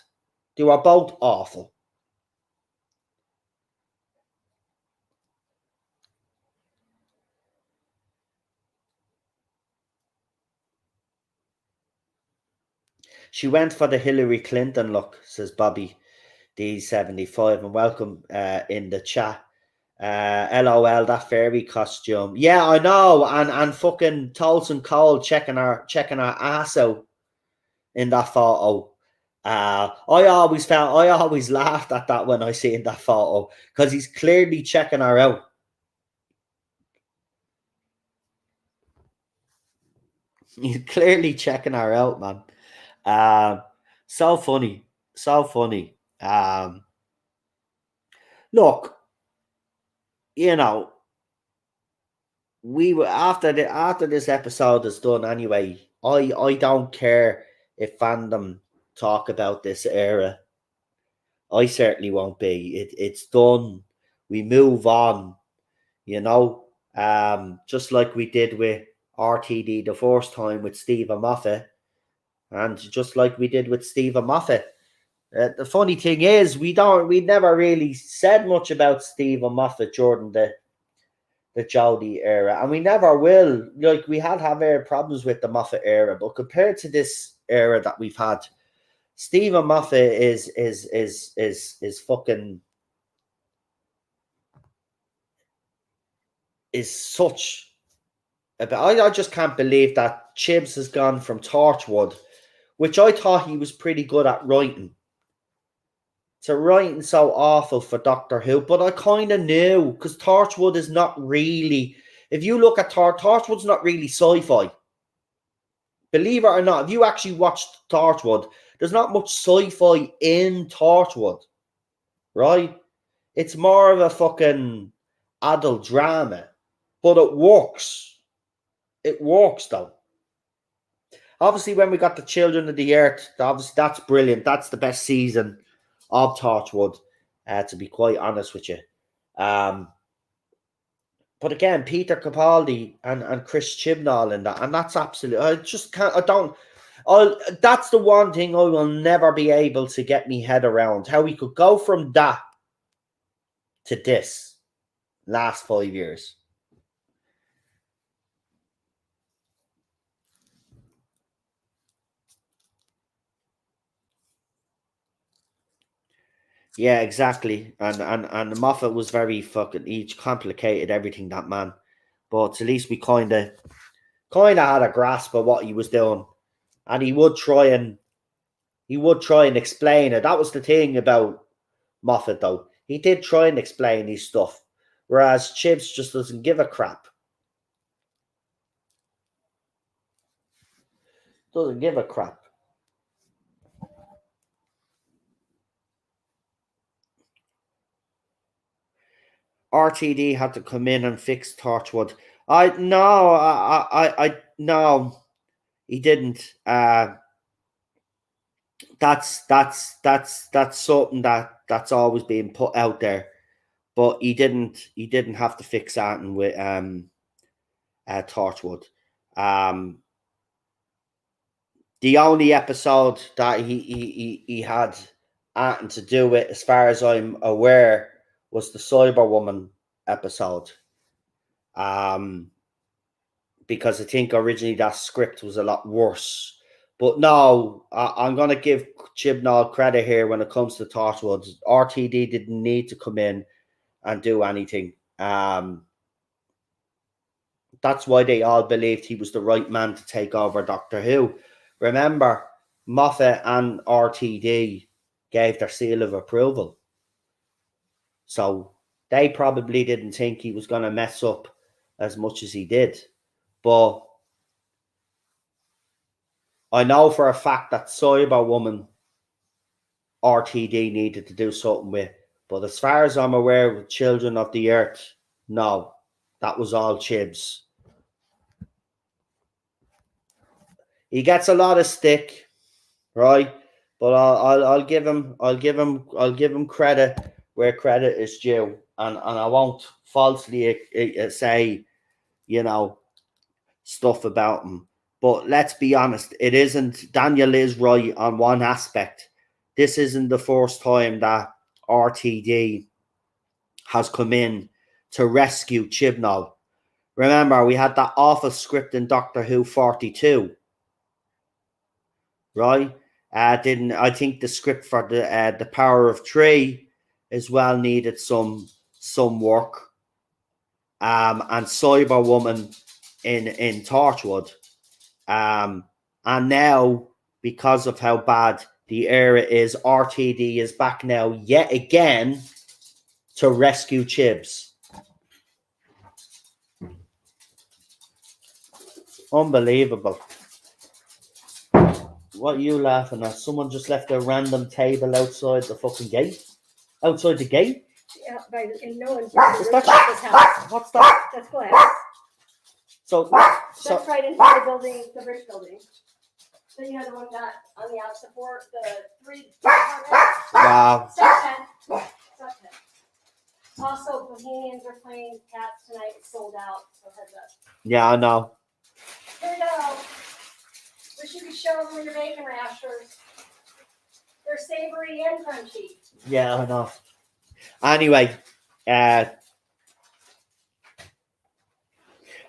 They were both awful. She went for the Hillary Clinton look, says Bobby D75, and welcome in the chat. LOL, that fairy costume. Yeah, I know, and fucking Tolson Cole checking our ass out in that photo. I always laughed at that when I seen that photo because he's clearly checking her out. He's clearly checking her out, man. So funny, so funny. Look, you know, we were after this episode is done anyway. I don't care if fandom talk about this era. I certainly won't be. It's done. We move on. You know, just like we did with RTD the first time with Stephen Moffat, and just like we did with Stephen Moffat. The funny thing is, we never really said much about Stephen Moffat during the Jodie era, and we never will. Like we had problems with the Moffat era, but compared to this era that we've had, Stephen Moffat is fucking is such. I just can't believe that Chibs has gone from Torchwood, which I thought he was pretty good at writing, to writing so awful for Doctor Who. But I kind of knew because Torchwood is not really. If you look at Torchwood's not really sci-fi. Believe it or not, if you actually watched Torchwood, there's not much sci-fi in Torchwood, right? It's more of a fucking adult drama, but it works. It works though. Obviously, when we got the Children of the Earth, obviously that's brilliant. That's the best season of Torchwood, to be quite honest with you. Um, but again, Peter Capaldi and Chris Chibnall in that, and that's absolutely. I just can't. I don't. That's the one thing I will never be able to get me head around. How we could go from that to this last 5 years. Yeah, exactly. And Moffat was very fucking. He complicated everything, that man. But at least we kind of had a grasp of what he was doing, and he would try and explain it. That was the thing about Moffat, though. He did try and explain his stuff, whereas Chips just doesn't give a crap. Doesn't give a crap. RTD had to come in and fix Torchwood. No, he didn't. That's something that's always been put out there, but he didn't have to fix that with Torchwood. The only episode that he had anything to do with, as far as I'm aware, was the Cyberwoman episode. Because I think originally that script was a lot worse. But no, I'm going to give Chibnall credit here when it comes to Torchwood. RTD didn't need to come in and do anything. That's why they all believed he was the right man to take over Doctor Who. Remember, Moffat and RTD gave their seal of approval. So they probably didn't think he was going to mess up as much as he did. But I know for a fact that Cyberwoman RTD needed to do something with. But as far as I'm aware, with Children of the Earth, no, that was all Chibs. He gets a lot of stick, right? But I'll give him credit where credit is due, and I won't falsely say, stuff about him. But let's be honest, it isn't. Daniel is right on one aspect. This isn't the first time that RTD has come in to rescue Chibnall. Remember, we had that awful script in Doctor Who 42, right? Didn't I think the script for the Power of Three as well needed some work. And Cyberwoman in Torchwood. And now, because of how bad the era is, RTD is back now yet again to rescue Chibs. Unbelievable. What are you laughing at? Someone just left a random table outside the fucking gate? Outside the gate? Yeah, by no one's Is that this house? What's that? That's glass. So That's right into the building, the brick building. So you know the one that on the outside support, the 3 apartments? Wow. Step 10. Also, Bohemians are playing Cats tonight. It's sold out, so heads up. Yeah, I know. Here we go. Wish you could show them your bacon rashers. They're savory and crunchy. Yeah, I know. Anyway, as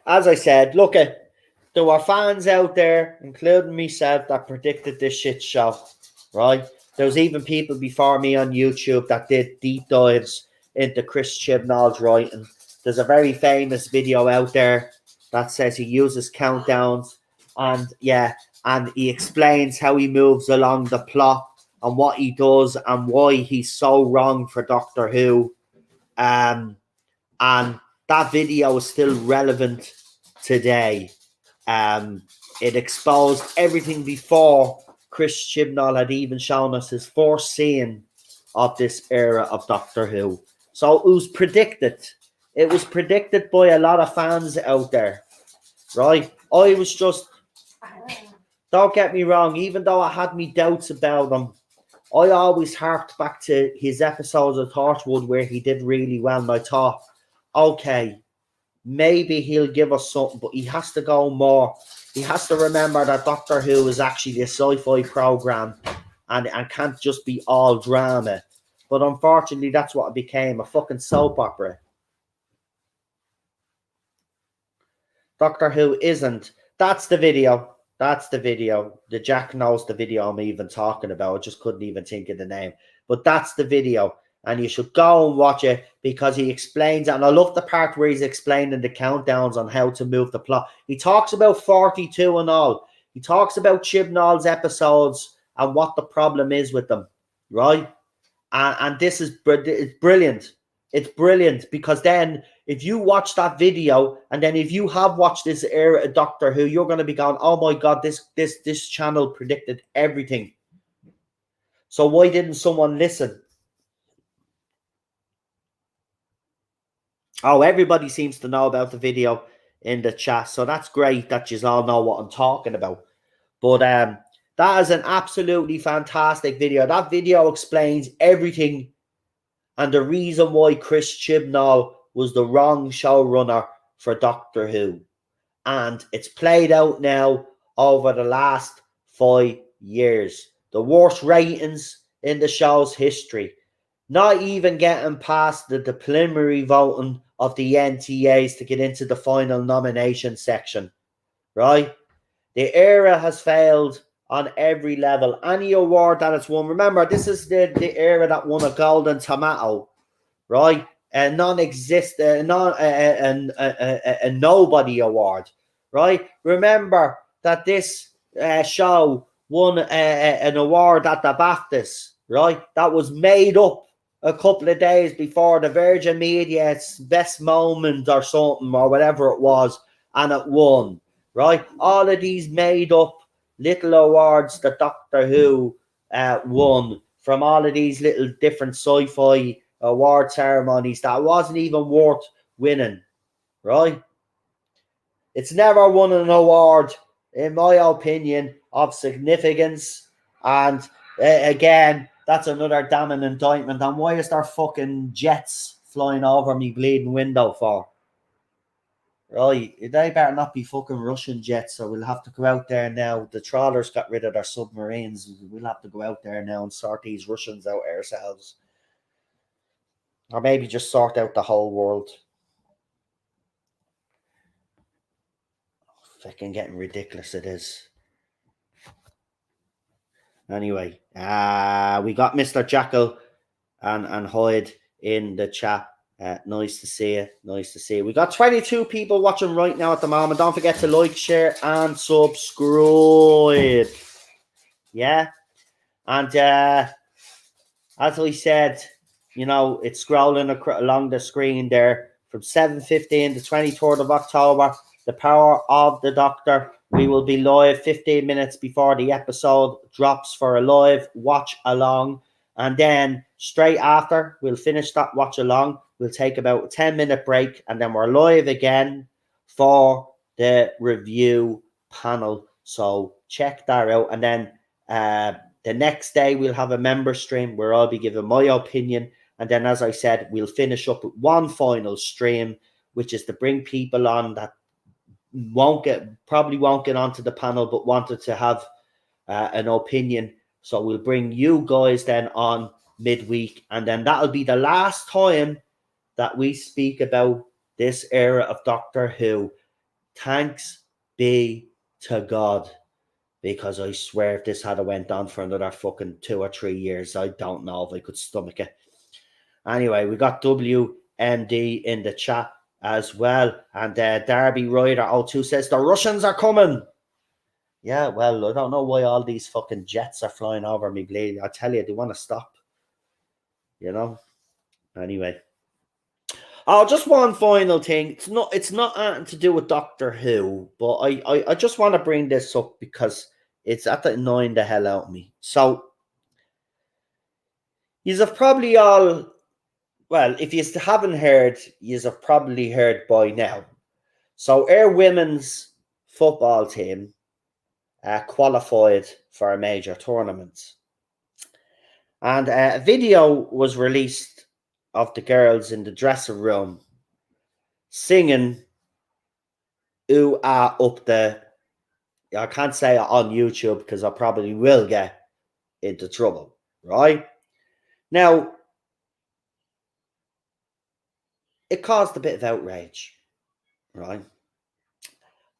I said, look, there were fans out there, including myself, that predicted this shit show, right? There was even people before me on YouTube that did deep dives into Chris Chibnall's writing. There's a very famous video out there that says he uses countdowns, and he explains how he moves along the plot and what he does and why he's so wrong for Doctor Who. And that video is still relevant today. It exposed everything before Chris Chibnall had even shown us his first scene of this era of Doctor Who. So it was predicted. It was predicted by a lot of fans out there, right? I was just, don't get me wrong, even though I had me doubts about him, I always harked back to his episodes of Torchwood where he did really well, and I thought, okay, maybe he'll give us something, but he has to go more. He has to remember that Doctor Who is actually a sci-fi program and can't just be all drama. But unfortunately, that's what it became, a fucking soap opera. Doctor Who isn't. That's the video. That's the video. The Jack knows the video I'm even talking about. I just couldn't even think of the name. But that's the video, and you should go and watch it because he explains it. And I love the part where he's explaining the countdowns on how to move the plot. He talks about 42 and all. He talks about Chibnall's episodes and what the problem is with them, right? And this is it's brilliant. It's brilliant because then if you watch that video and then if you have watched this era of Doctor Who, you're going to be going, oh my God, this channel predicted everything. So why didn't someone listen? Oh, everybody seems to know about the video in the chat. So that's great that you all know what I'm talking about. But that is an absolutely fantastic video. That video explains everything and the reason why Chris Chibnall was the wrong showrunner for Doctor Who. And it's played out now over the last 5 years. The worst ratings in the show's history. Not even getting past the preliminary voting of the NTAs to get into the final nomination section. Right? The era has failed on every level. Any award that it's won. Remember, this is the era that won a Golden Tomato, right? A non-existent, a nobody award, right? Remember that this show won an award at the BAFTAs, right? That was made up a couple of days before the Virgin Media's best moment or something or whatever it was, and it won, right? All of these made up little awards that Doctor Who won from all of these little different sci-fi award ceremonies that wasn't even worth winning, right? It's never won an award, in my opinion, of significance. And again, that's another damning indictment. And why is there fucking jets flying over me bleeding window for? Right, they better not be fucking Russian jets, so we'll have to go out there now. The trawlers got rid of their submarines. We'll have to go out there now and sort these Russians out ourselves. Or maybe just sort out the whole world. Fucking getting ridiculous it is. Anyway, we got Mr. Jackal and Hyde in the chat. Nice to see you. Nice to see you. We got 22 people watching right now at the moment. Don't forget to like, share, and subscribe. Yeah. And as I said, you know, it's scrolling along the screen there from 7:15 to 23rd of October. The Power of the Doctor. We will be live 15 minutes before the episode drops for a live watch along. And then straight after, we'll finish that watch along. We'll take about a 10-minute break and then we're live again for the review panel. So check that out. And then the next day, we'll have a member stream where I'll be giving my opinion. And then, as I said, we'll finish up with one final stream, which is to bring people on that probably won't get onto the panel, but wanted to have an opinion. So we'll bring you guys then on midweek. And then that'll be the last time that we speak about this era of Doctor Who. Thanks be to God. Because I swear if this had went on for another fucking 2 or 3 years, I don't know if I could stomach it. Anyway, we got WMD in the chat as well. And Darby Ryder 02 says, the Russians are coming. Yeah, well, I don't know why all these fucking jets are flying over me, bleed. I tell you, they want to stop. You know? Anyway. Oh, just one final thing. It's not anything to do with Doctor Who, but I just want to bring this up because it's at the annoying the hell out of me. So, you have probably all, well, if you haven't heard, you have probably heard by now. So, our women's football team qualified for a major tournament. And a video was released of the girls in the dressing room singing ooh ah up the, I can't say it on YouTube because I probably will get into trouble, right? Now, it caused a bit of outrage, right?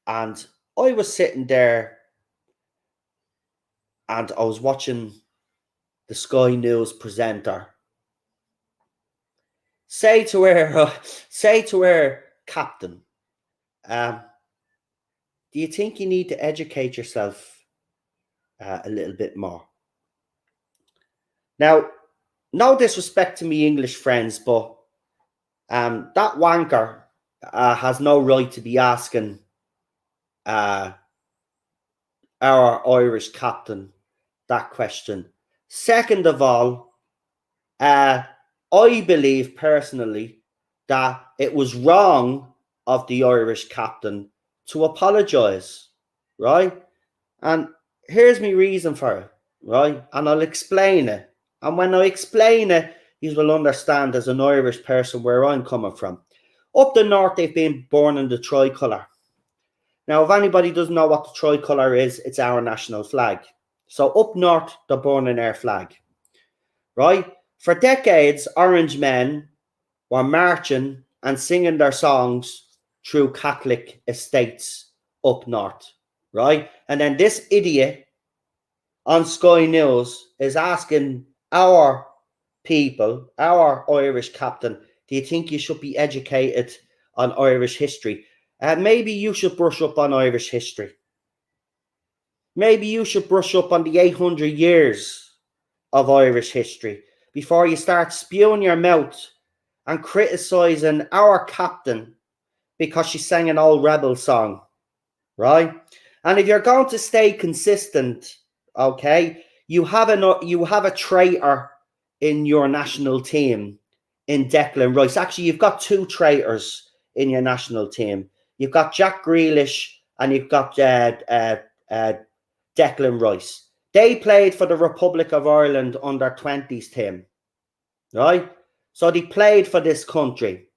And I was sitting there and I was watching the Sky News presenter, say to her captain, do you think you need to educate yourself a little bit more? Now, no disrespect to me English friends, but that wanker has no right to be asking our Irish captain that question. Second of all, I believe personally that it was wrong of the Irish captain to apologise, right? And here's my reason for it, right? And I'll explain it. And when I explain it, you will understand as an Irish person where I'm coming from. Up the north, they've been born in the tricolour. Now, if anybody doesn't know what the tricolour is, it's our national flag. So up north, they're born in our flag, right? For decades, orange men were marching and singing their songs through Catholic estates up north, right? And then this idiot on Sky News is asking our people, our Irish captain, do you think you should be educated on Irish history? Maybe you should brush up on Irish history. Maybe you should brush up on the 800 years of Irish history before you start spewing your mouth and criticising our captain because she sang an old rebel song, right? And if you're going to stay consistent, okay, you have a traitor in your national team in Declan Rice. Actually, you've got two traitors in your national team. You've got Jack Grealish and you've got Declan Rice. They played for the Republic of Ireland under 20s team, right? So they played for this country.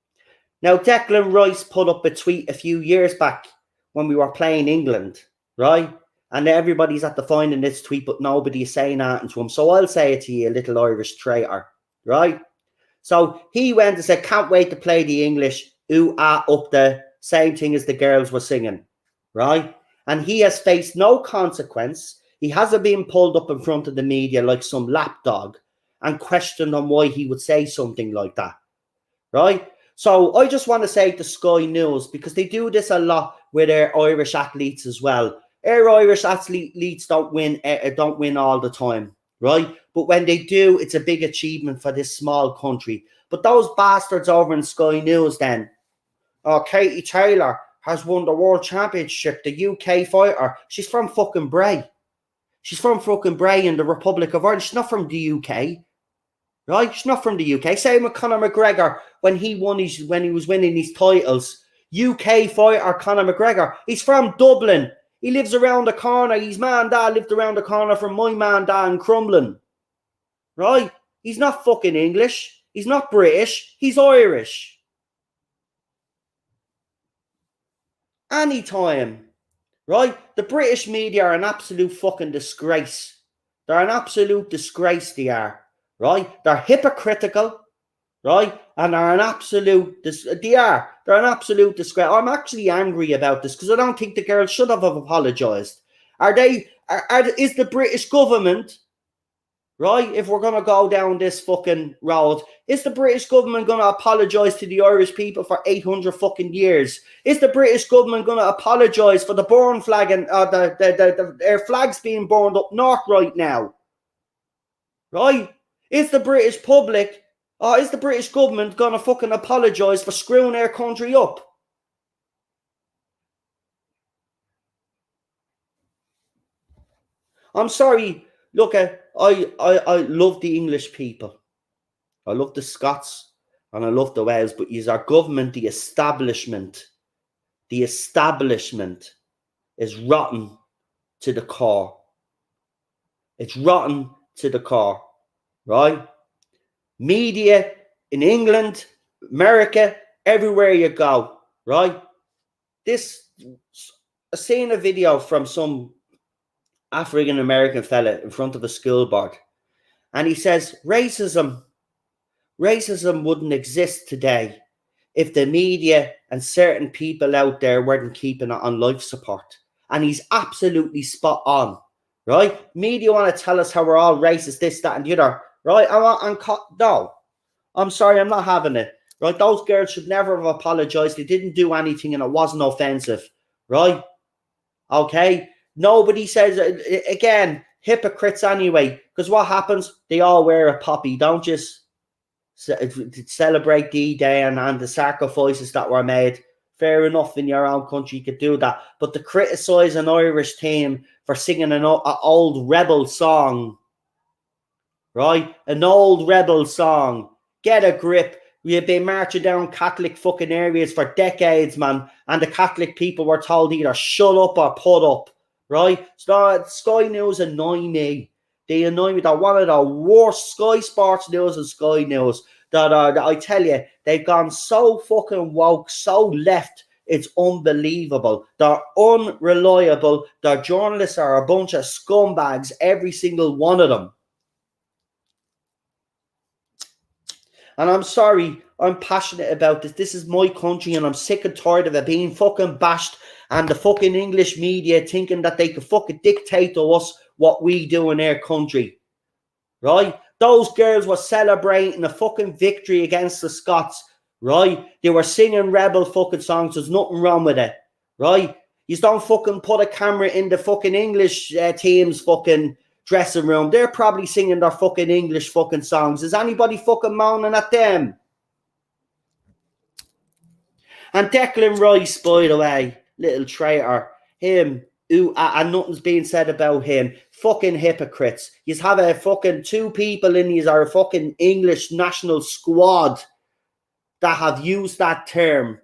Now, Declan Rice put up a tweet a few years back when we were playing England, right? And everybody's at the finding this tweet, but nobody's saying that to him. So I'll say it to you, little Irish traitor, right? So he went and said, can't wait to play the English, up the same thing as the girls were singing, right? And he has faced no consequence. He hasn't been pulled up in front of the media like some lapdog and questioned on why he would say something like that, right? So I just want to say to Sky News, because they do this a lot with their Irish athletes as well. Our Irish athletes don't win all the time, right? But when they do, it's a big achievement for this small country. But those bastards over in Sky News then, Katie Taylor has won the World Championship, the UK fighter. She's from fucking Bray. She's from fucking Bray in the Republic of Ireland. She's not from the UK. Right? She's not from the UK. Same with Conor McGregor when he was winning his titles. UK fighter Conor McGregor. He's from Dublin. He lives around the corner. His man dad lived around the corner from my man dad in Crumlin. Right? He's not fucking English. He's not British. He's Irish. Anytime. Right? The British media are an absolute fucking disgrace. They're an absolute disgrace, they are. Right? They're hypocritical, right? And they're an absolute, they're an absolute disgrace. I'm actually angry about this because I don't think the girl should have apologised. Is the British government, right, if we're going to go down this fucking road, is the British government going to apologise to the Irish people for 800 fucking years? Is the British government going to apologise for the burn flag and their flags being burned up north right now? Right? Is the British public, is the British government going to fucking apologise for screwing our country up? I'm sorry. Look, I love the English people. I love the Scots and I love the Wales, but use our government, the establishment is rotten to the core. It's rotten to the core, right? Media in England, America, everywhere you go, right? I seen a video from some African American fella in front of a school board, and he says racism wouldn't exist today if the media and certain people out there weren't keeping it on life support. And he's absolutely spot on, right? Media want to tell us how we're all racist, this, that, and the other, right? No, I'm sorry, I'm not having it, right? Those girls should never have apologized. They didn't do anything and it wasn't offensive, right? Okay? Nobody says, again, hypocrites anyway, because what happens? They all wear a poppy, don't just celebrate D-Day and the sacrifices that were made. Fair enough, in your own country you could do that, but to criticise an Irish team for singing an old rebel song, right? An old rebel song. Get a grip. We've been marching down Catholic fucking areas for decades, man, and the Catholic people were told either shut up or put up, right? So Sky News annoy me. They annoy me. They're one of the worst. Sky Sports News and Sky News that I tell you, they've gone so fucking woke, so left. It's unbelievable. They're unreliable. Their journalists are a bunch of scumbags, every single one of them. And I'm sorry, I'm passionate about this. This is my country and I'm sick and tired of it being fucking bashed and the fucking English media thinking that they can fucking dictate to us what we do in their country. Right? Those girls were celebrating a fucking victory against the Scots. Right? They were singing rebel fucking songs. There's nothing wrong with it. Right? You don't fucking put a camera in the fucking English team's fucking dressing room. They're probably singing their fucking English fucking songs. Is anybody fucking moaning at them? And Declan Rice, by the way, little traitor, him, and nothing's being said about him. Fucking hypocrites. You have a fucking two people in these are a fucking English national squad that have used that term,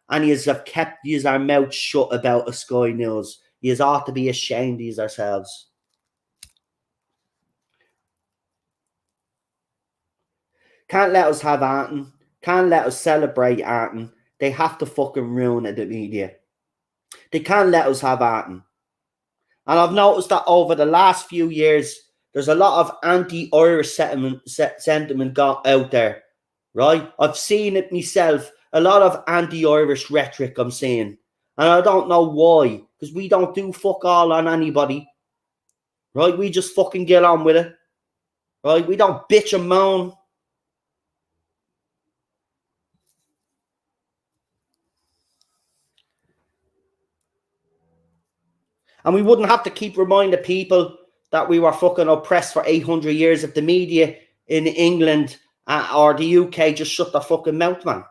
and you have kept our mouth shut about a Sky News. You ought to be ashamed of yourselves. Can't let us have Arton. Can't let us celebrate Arton. They have to fucking ruin it, the media. They can't let us have Arton. And I've noticed that over the last few years, there's a lot of anti-Irish sentiment got out there, right? I've seen it myself. A lot of anti-Irish rhetoric I'm seeing. And I don't know why. Because we don't do fuck all on anybody. Right? We just fucking get on with it. Right? We don't bitch and moan. And we wouldn't have to keep reminding people that we were fucking oppressed for 800 years if the media in England or the UK just shut their fucking mouth, man.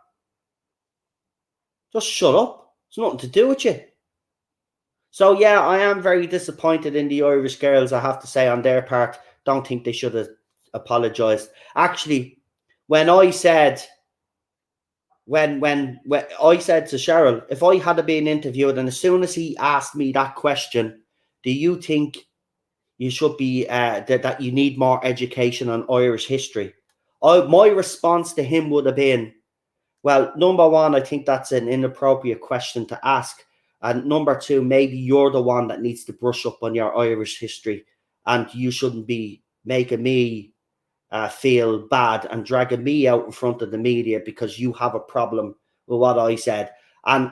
Just shut up. It's nothing to do with you. So, yeah, I am very disappointed in the Irish girls, I have to say, on their part. Don't think they should have apologised. Actually, when I said... When I said to Cheryl, if I had been interviewed and as soon as he asked me that question, do you think you should be that you need more education on Irish history? My response to him would have been, well, number one, I think that's an inappropriate question to ask. And number two, maybe you're the one that needs to brush up on your Irish history and you shouldn't be making me feel bad and dragging me out in front of the media because you have a problem with what I said. And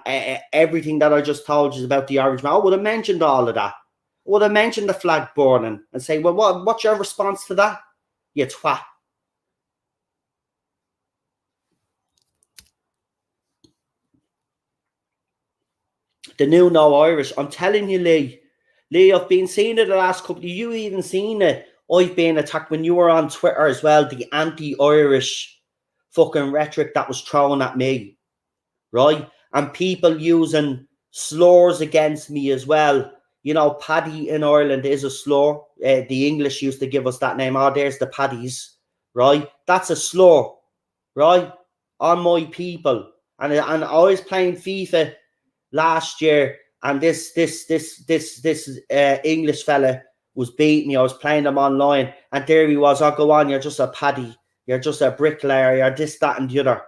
everything that I just told you about the Irish man, I would have mentioned all of that. I would have mentioned the flag burning and say, well, what's your response to that? You twat. The new No Irish. I'm telling you, Lee. Lee, I've been seeing it the last couple of you even seen it. I've been attacked when you were on Twitter as well, the anti-Irish fucking rhetoric that was thrown at me, right? And people using slurs against me as well. You know, Paddy in Ireland is a slur. The English used to give us that name. Oh, there's the Paddies, right? That's a slur, right? On my people. And I was playing FIFA last year, and this English fella was beating me. I was playing him online, and there he was. I'll go on. You're just a paddy. You're just a bricklayer. You're this, that, and the other,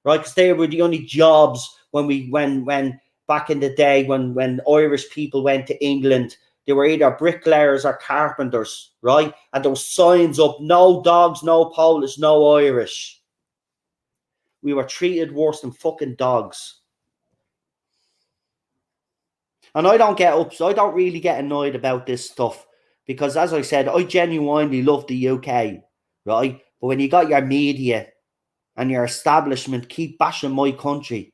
right? Because they were the only jobs when back in the day when Irish people went to England. They were either bricklayers or carpenters, right? And there were signs up: no dogs, no Polish, no Irish. We were treated worse than fucking dogs. And I don't get up, so I don't really get annoyed about this stuff. Because as I said, I genuinely love the UK, right? But when you got your media and your establishment keep bashing my country,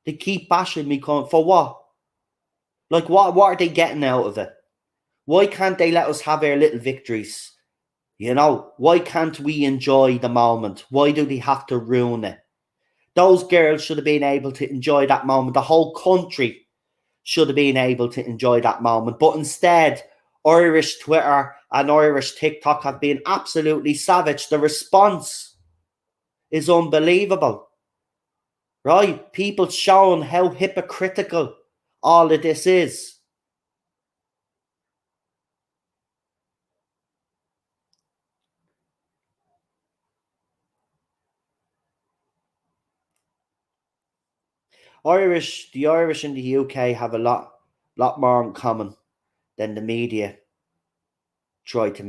they keep bashing me for what? Like what are they getting out of it? Why can't they let us have our little victories? You know, why can't we enjoy the moment? Why do they have to ruin it? Those girls should have been able to enjoy that moment. The whole country should have been able to enjoy that moment. But instead, Irish Twitter and Irish TikTok have been absolutely savage. The response is unbelievable, right? People showing how hypocritical all of this is. The Irish in the UK have a lot more in common than the media try to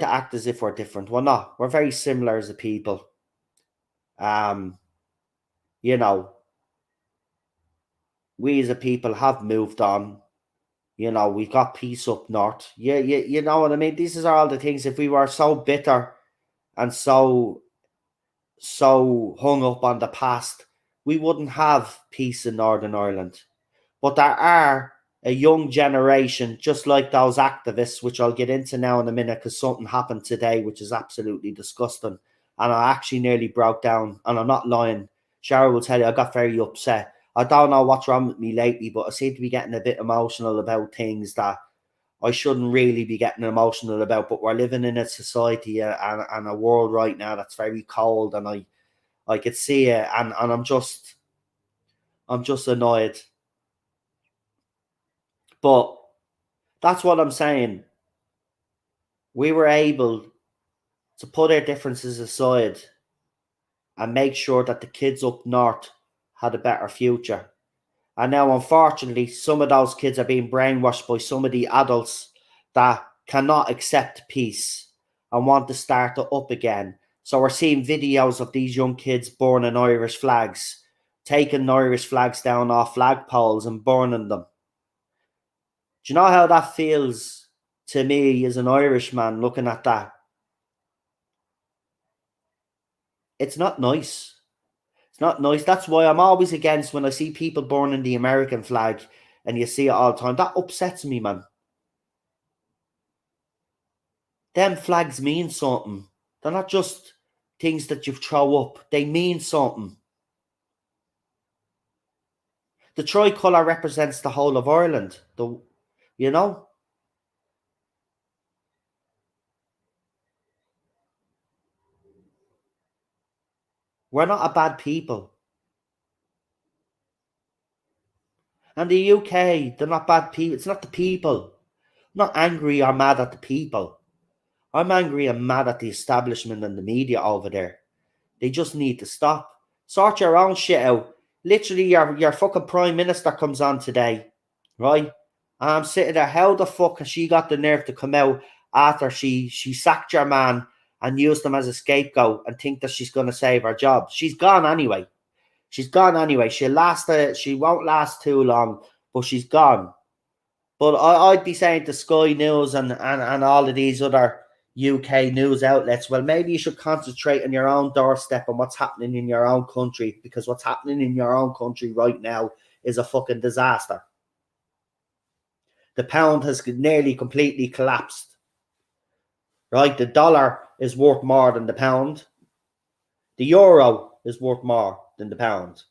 act as if we're different. We're not. We're very similar as a people. Um, you know, we as a people have moved on. You know, we've got peace up north. Yeah, you know what I mean? These are all the things. If we were so bitter and so hung up on the past, we wouldn't have peace in Northern Ireland. But there are a young generation, just like those activists, which I'll get into now in a minute, because something happened today which is absolutely disgusting. And I actually nearly broke down, and I'm not lying. Shara will tell you, I got very upset. I don't know what's wrong with me lately, but I seem to be getting a bit emotional about things that I shouldn't really be getting emotional about. But we're living in a society and a world right now that's very cold, and I could see it, and I'm just annoyed. But that's what I'm saying. We were able to put our differences aside and make sure that the kids up north had a better future. And now, unfortunately, some of those kids are being brainwashed by some of the adults that cannot accept peace and want to start it up again. So we're seeing videos of these young kids burning Irish flags, taking Irish flags down off flagpoles and burning them. Do you know how that feels to me as an Irishman looking at that? It's not nice. It's not nice. That's why I'm always against when I see people burning the American flag and you see it all the time. That upsets me, man. Them flags mean something. They're not just things that you throw up. They mean something. The tricolour represents the whole of Ireland. You know? We're not a bad people. And the UK, they're not bad people. It's not the people. I'm not angry or mad at the people. I'm angry and mad at the establishment and the media over there. They just need to stop. Sort your own shit out. Literally, your fucking prime minister comes on today, right? And I'm sitting there. How the fuck has she got the nerve to come out after she sacked your man and used him as a scapegoat and think that she's going to save her job? She's gone anyway. She's gone anyway. She won't last too long, but she's gone. But I'd be saying to Sky News and all of these other UK news outlets, well, maybe you should concentrate on your own doorstep and what's happening in your own country, because what's happening in your own country right now is a fucking disaster. The pound has nearly completely collapsed, right? The dollar is worth more than the pound. The euro is worth more than the pound,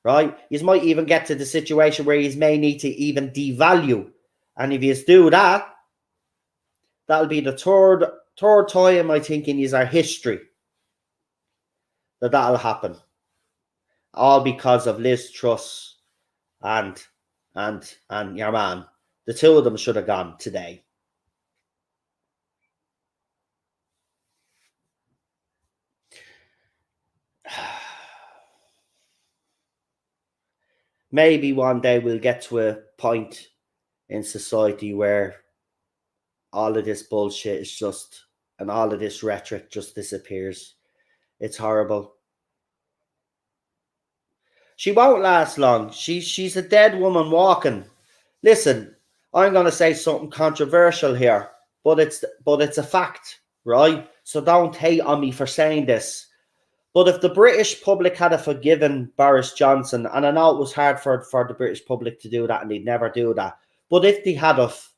right? You might even get to the situation where you may need to even devalue. And if you do that, that'll be the third time I think in our history that'll happen. All because of Liz Truss and and your man. The two of them should have gone today. Maybe one day we'll get to a point in society where all of this bullshit is just, and all of this rhetoric just disappears. It's horrible. She won't last long. She's a dead woman walking. Listen, I'm gonna say something controversial here, but it's a fact, right? So don't hate on me for saying this. But if the British public had forgiven Boris Johnson, and I know it was hard for the British public to do that, and they'd never do that, but if they had of,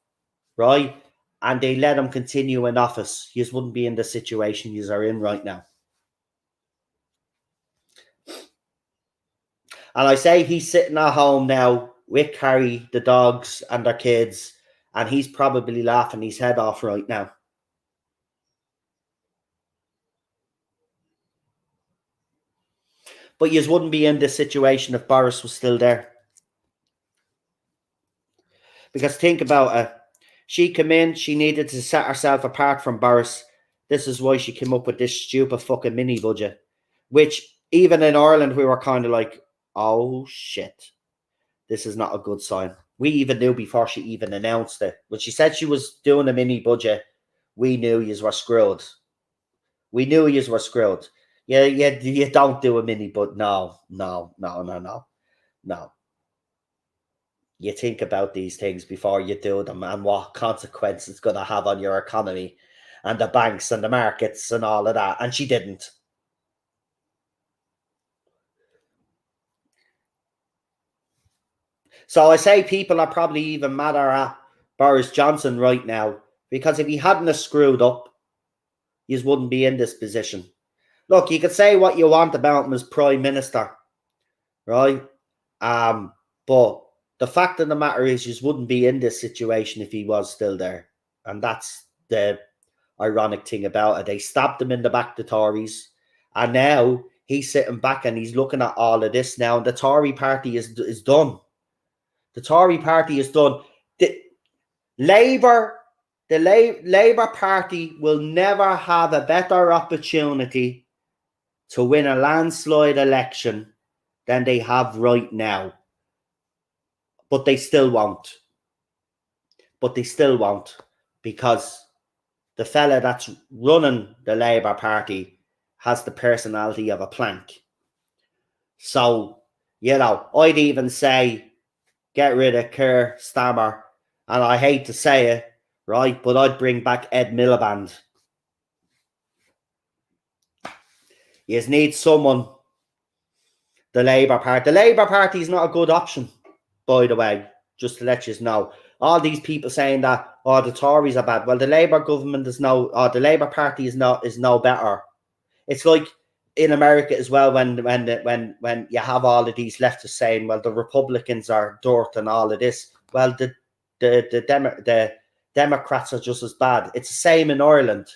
right, and they let him continue in office, you wouldn't be in the situation you are in right now. And I say he's sitting at home now with Carrie, the dogs, and their kids, and he's probably laughing his head off right now. But you wouldn't be in this situation if Boris was still there. Because think about it. She came in, she needed to set herself apart from Boris. This is why she came up with this stupid fucking mini budget. Which, even in Ireland, we were kind of like, oh shit, this is not a good sign. We even knew before she even announced it. When she said she was doing a mini budget, we knew you were screwed. We knew you were screwed. Yeah, you don't do a mini budget. No. You think about these things before you do them and what consequence it's going to have on your economy and the banks and the markets and all of that. And she didn't. So I say people are probably even madder at Boris Johnson right now, because if he hadn't screwed up, you wouldn't be in this position. Look, you could say what you want about him as Prime Minister, right? But the fact of the matter is, you wouldn't be in this situation if he was still there. And that's the ironic thing about it. They stabbed him in the back, the Tories, and now he's sitting back and he's looking at all of this now. And the Tory party is done. The Tory party is done. The Labour Party will never have a better opportunity to win a landslide election than they have right now. But they still won't. Because the fella that's running the Labour Party has the personality of a plank. So, I'd even say get rid of Keir Starmer. And I hate to say it, right, but I'd bring back Ed Miliband. You need someone. The Labour Party is not a good option, by the way, just to let you know. All these people saying that, the Tories are bad. Well, the Labour government is the Labour Party is no better. It's like in America as well, when you have all of these leftists saying, well, the Republicans are dirt and all of this. Well, the Democrats are just as bad. It's the same in Ireland,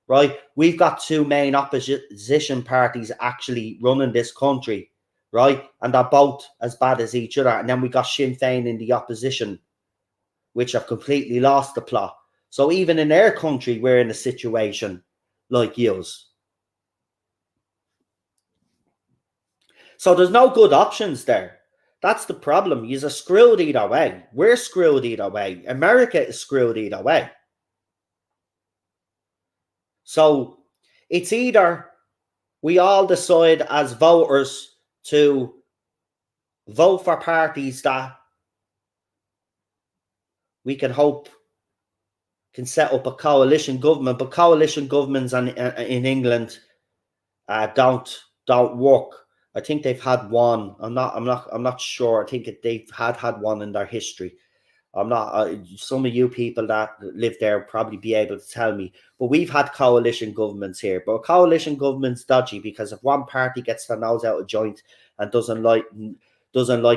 right? We've got two main opposition parties actually running this country, right? And they're both as bad as each other. And then we got Sinn Féin in the opposition, which have completely lost the plot. So even in their country, we're in a situation like yours. So there's no good options there. That's the problem. You're screwed either way. We're screwed either way. America is screwed either way. So it's either we all decide as voters to vote for parties that we can hope can set up a coalition government, but coalition governments in England don't work. I think they've had one. I'm not sure. I think they've had one in their history. I'm not. Some of you people that live there probably be able to tell me. But we've had coalition governments here. But coalition government's dodgy because if one party gets their nose out of joint and doesn't like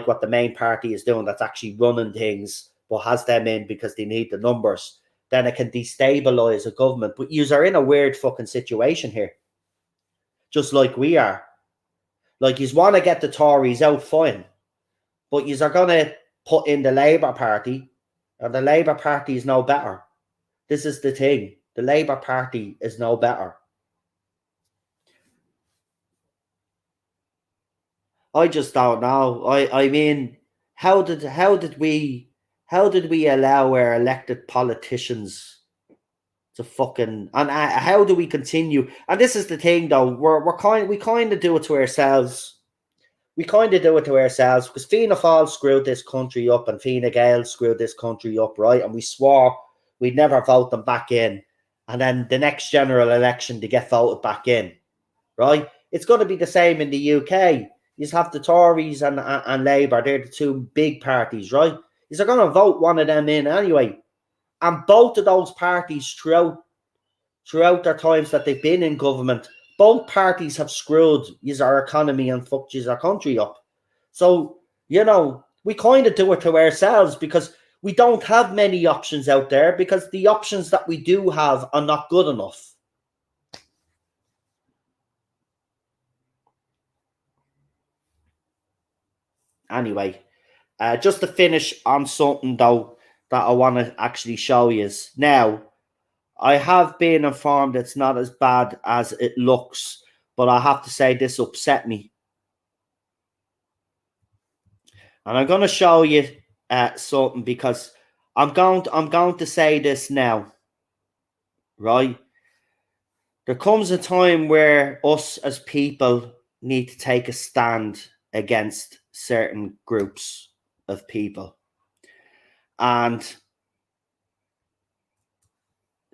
what the main party is doing, that's actually running things, but has them in because they need the numbers, then it can destabilize a government. But you are in a weird fucking situation here, just like we are. Like, you want to get the Tories out, fine. But you are going to put in the Labour Party, and the Labour Party is no better. This is the thing. The Labour Party is no better. I just don't know. I mean, how did we allow our elected politicians to fucking, and how do we continue? And this is the thing, though. We kind of do it to ourselves. we kind of do it to ourselves because Fianna Fáil screwed this country up and Fine Gael screwed this country up, right? And we swore we'd never vote them back in. And then the next general election, they get voted back in, right? It's going to be the same in the UK. You have the Tories and Labour. They're the two big parties, right? You're going to vote one of them in anyway. And both of those parties throughout their times that they've been in government, both parties have screwed our economy and fucked our country up. So, we kind of do it to ourselves because we don't have many options out there because the options that we do have are not good enough. Anyway, just to finish on something though that I want to actually show you. Now, I have been informed it's not as bad as it looks, but I have to say this upset me. And I'm going to show you something because I'm going to say this now, right? There comes a time where us as people need to take a stand against certain groups of people. And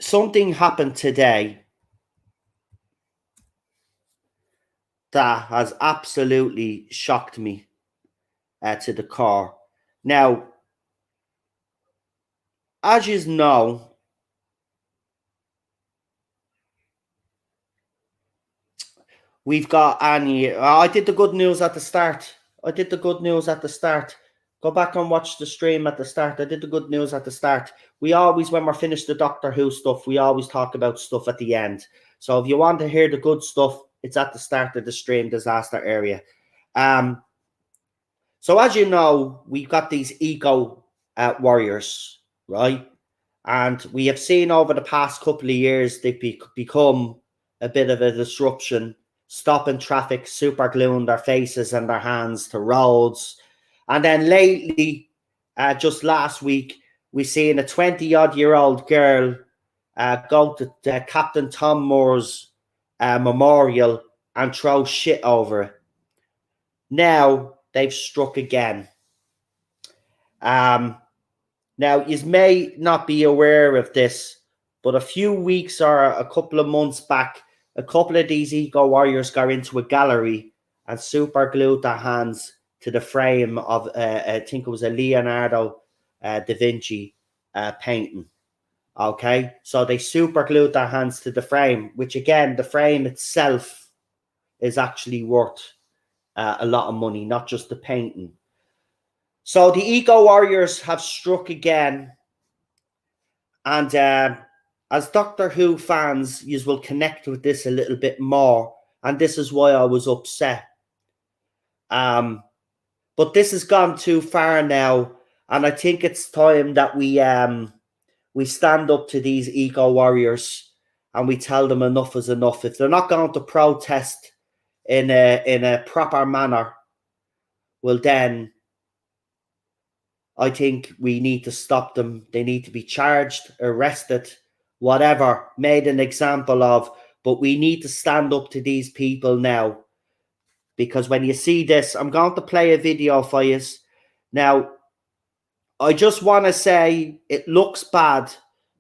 something happened today that has absolutely shocked me to the core. Now, as you know, we've got Annie. I did the good news at the start. Go back and watch the stream at the start. I did the good news at the start. We always, when we're finished the Doctor Who stuff, we always talk about stuff at the end. So if you want to hear the good stuff, it's at the start of the stream, disaster area. So as you know, we've got these eco warriors, right? And we have seen over the past couple of years, they've become a bit of a disruption, stopping traffic, super gluing their faces and their hands to roads. And then lately, just last week, we've seen a 20-odd-year-old girl go to Captain Tom Moore's memorial and throw shit over it. Now, they've struck again. Now, you may not be aware of this, but a few weeks or a couple of months back, a couple of these eco warriors got into a gallery and super glued their hands to the frame of, I think it was a Leonardo da Vinci painting. Okay, so they super glued their hands to the frame, which again, the frame itself is actually worth a lot of money, not just the painting. So the eco warriors have struck again. And as Doctor Who fans, you will connect with this a little bit more. And this is why I was upset. But this has gone too far now. And I think it's time that we stand up to these eco warriors and we tell them enough is enough. If they're not going to protest in a proper manner, well then I think we need to stop them. They need to be charged, arrested, whatever, made an example of. But we need to stand up to these people now. Because when you see this, I'm going to play a video for you. Now, I just want to say it looks bad,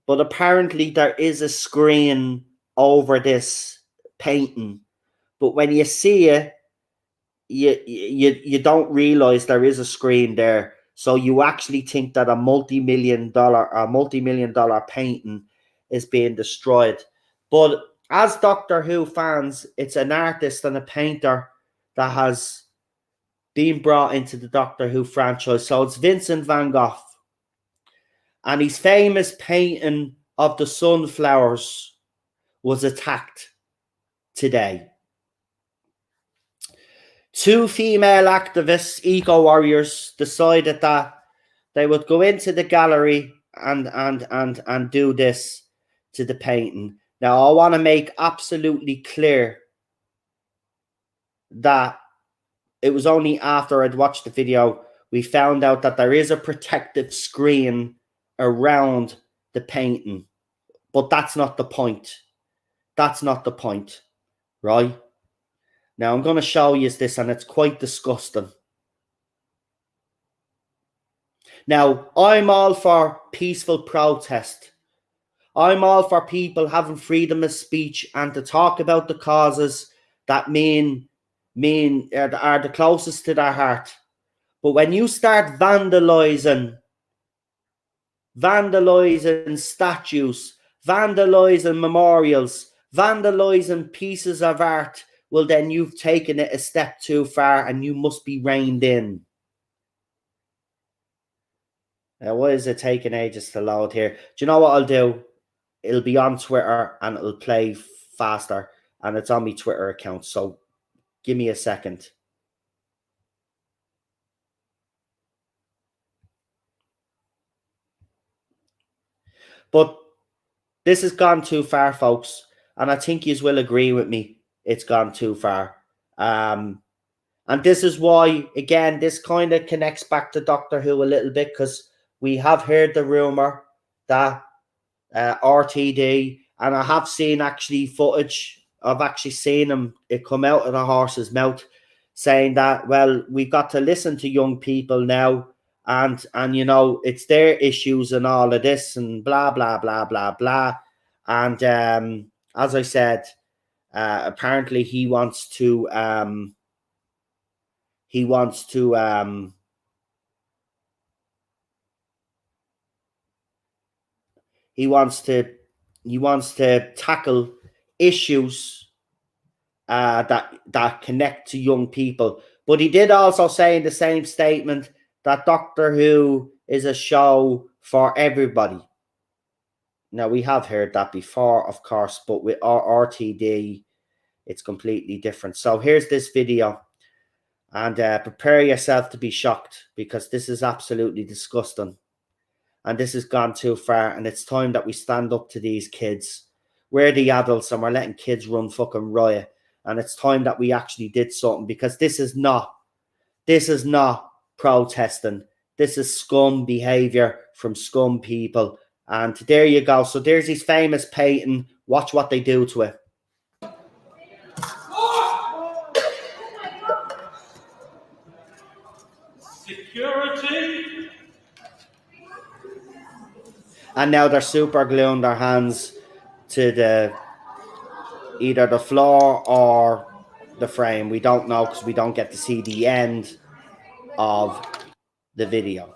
but apparently there is a screen over this painting. But when you see it, you don't realize there is a screen there. So you actually think that a multi-million dollar painting is being destroyed. But as Doctor Who fans, it's an artist and a painter that has been brought into the Doctor Who franchise. So it's Vincent van Gogh. And his famous painting of the sunflowers was attacked today. Two female activists, eco warriors, decided that they would go into the gallery and do this to the painting. Now, I want to make absolutely clear that it was only after I'd watched the video we found out that there is a protective screen around the painting. But that's not the point. That's not the point, right? Now I'm going to show you this, and it's quite disgusting. Now, I'm all for peaceful protest. I'm all for people having freedom of speech and to talk about the causes that are the closest to their heart. But when you start vandalizing statues, vandalizing memorials, vandalizing pieces of art, well, then you've taken it a step too far and you must be reined in. Now, why is it taking ages to load here? Do you know what I'll do? It'll be on Twitter and it'll play faster, and it's on my Twitter account. So give me a second. But this has gone too far, folks, and I think you will agree with me. It's gone too far. And this is why, again, this kind of connects back to Doctor Who a little bit, because we have heard the rumor that RTD, and I have seen actually footage. I've actually seen him it come out of the horse's mouth, saying that, well, we've got to listen to young people now, and you know, it's their issues and all of this and blah blah blah blah blah. And as I said, apparently he wants to he wants to he wants to tackle issues that connect to young people. But he did also say in the same statement that Doctor Who is a show for everybody. Now, we have heard that before, of course, but with our RTD, it's completely different. So here's this video, and prepare yourself to be shocked, because this is absolutely disgusting. And this has gone too far, and it's time that we stand up to these kids. We're the adults, and we're letting kids run fucking riot. And it's time that we actually did something, because this is not protesting. This is scum behavior from scum people. And there you go. So there's his famous painting. Watch what they do to it. Security. And now they're super gluing their hands to either the floor or the frame. We don't know, because we don't get to see the end of the video.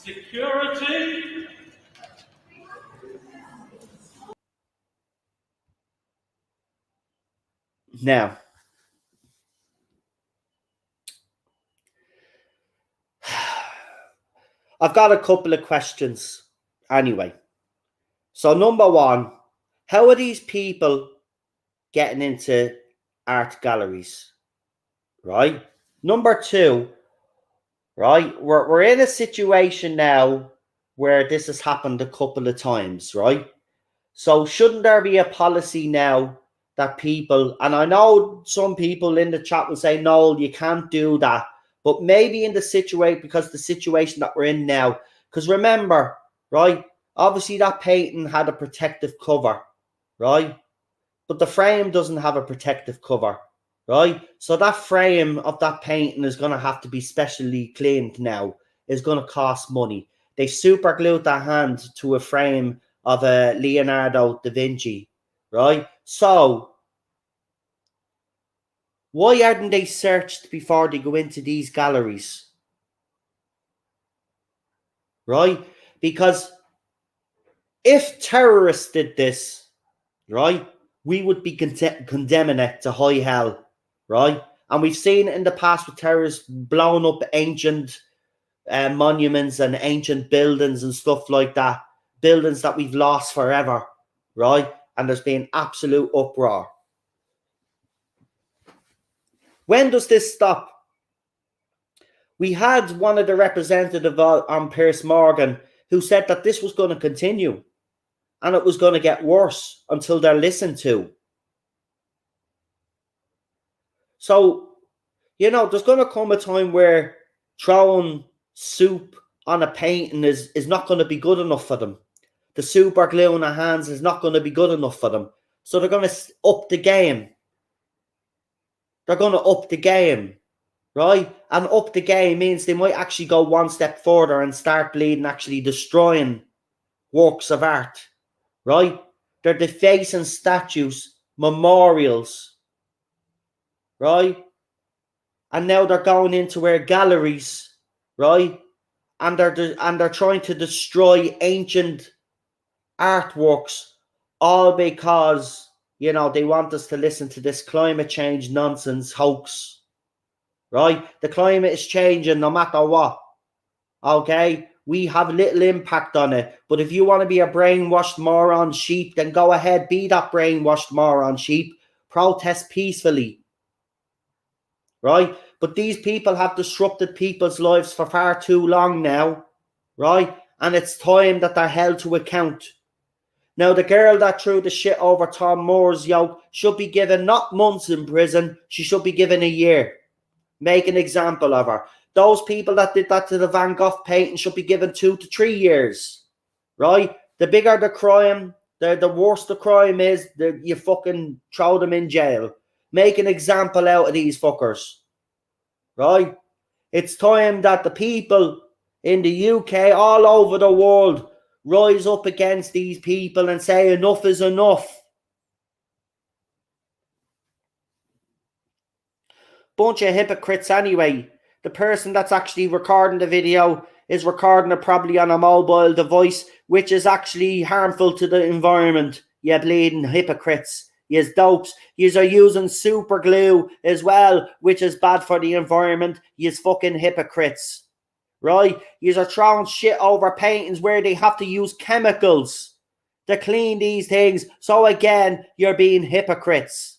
Security. Now, I've got a couple of questions anyway. So number one, how are these people getting into art galleries? Right? Number two, right? We're in a situation now where this has happened a couple of times, right? So shouldn't there be a policy now that people, and I know some people in the chat will say, no, you can't do that. But maybe in the situation, because the situation that we're in now, because remember, right? Obviously that painting had a protective cover, right? But the frame doesn't have a protective cover, right? So that frame of that painting is going to have to be specially cleaned now. It's going to cost money. They super glued their hand to a frame of a Leonardo da Vinci, right? So why aren't they searched before they go into these galleries? Right? Because if terrorists did this, right, we would be condemning it to high hell, right? And we've seen in the past with terrorists blowing up ancient monuments and ancient buildings and stuff like that, buildings that we've lost forever, right? And there's been absolute uproar. When does this stop? We had one of the representatives on Piers Morgan who said that this was going to continue and it was going to get worse until they're listened to. So, you know, there's going to come a time where throwing soup on a painting is not going to be good enough for them. the super glue in their hands is not going to be good enough for them. So they're going to up the game. They're going to up the game, right? And up the game means they might actually go one step further and start bleeding, actually destroying works of art, right? They're defacing statues, memorials, right? And now they're going into where galleries, right? And they're trying to destroy ancient artworks, all because, you know, they want us to listen to this climate change nonsense hoax, right? The climate is changing no matter what, okay? We have little impact on it, but if you want to be a brainwashed moron sheep, then go ahead, be that brainwashed moron sheep. Protest peacefully, right? But these people have disrupted people's lives for far too long now, right? And it's time that they're held to account. Now, the girl that threw the shit over Tom Moore's yoke should be given not months in prison, she should be given a year. Make an example of her. Those people that did that to the Van Gogh painting should be given 2 to 3 years, right? The bigger the crime, the worse the crime is, you fucking throw them in jail. Make an example out of these fuckers, right? It's time that the people in the UK, all over the world, rise up against these people and say enough is enough. Bunch of hypocrites anyway. The person that's actually recording the video is recording it probably on a mobile device, which is actually harmful to the environment. You bleeding hypocrites. Yous dopes. Yous are using super glue as well, which is bad for the environment. Yous fucking hypocrites. Right? Yous are throwing shit over paintings where they have to use chemicals to clean these things. So again, you're being hypocrites.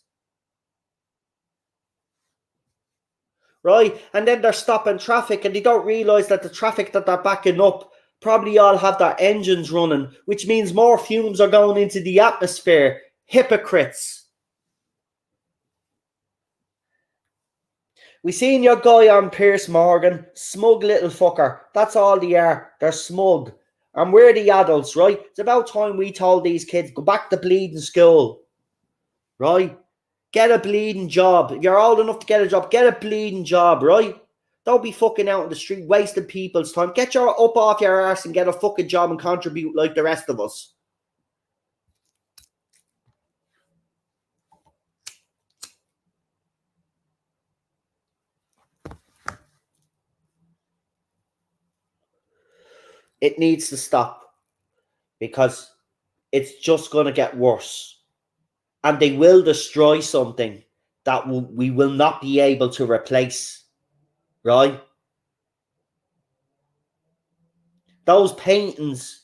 Right? And then they're stopping traffic and they don't realise that the traffic that they're backing up probably all have their engines running, which means more fumes are going into the atmosphere. Hypocrites. We seen your guy on Piers Morgan, smug little fucker. That's all they are. They're smug. And we're the adults, right? It's about time we told these kids, go back to bleeding school. Right? Get a bleeding job. You're old enough to get a job. Get a bleeding job, right? Don't be fucking out in the street wasting people's time. Get your up off your arse and get a fucking job and contribute like the rest of us. It needs to stop because it's just going to get worse. And they will destroy something that we will not be able to replace, right? Those paintings,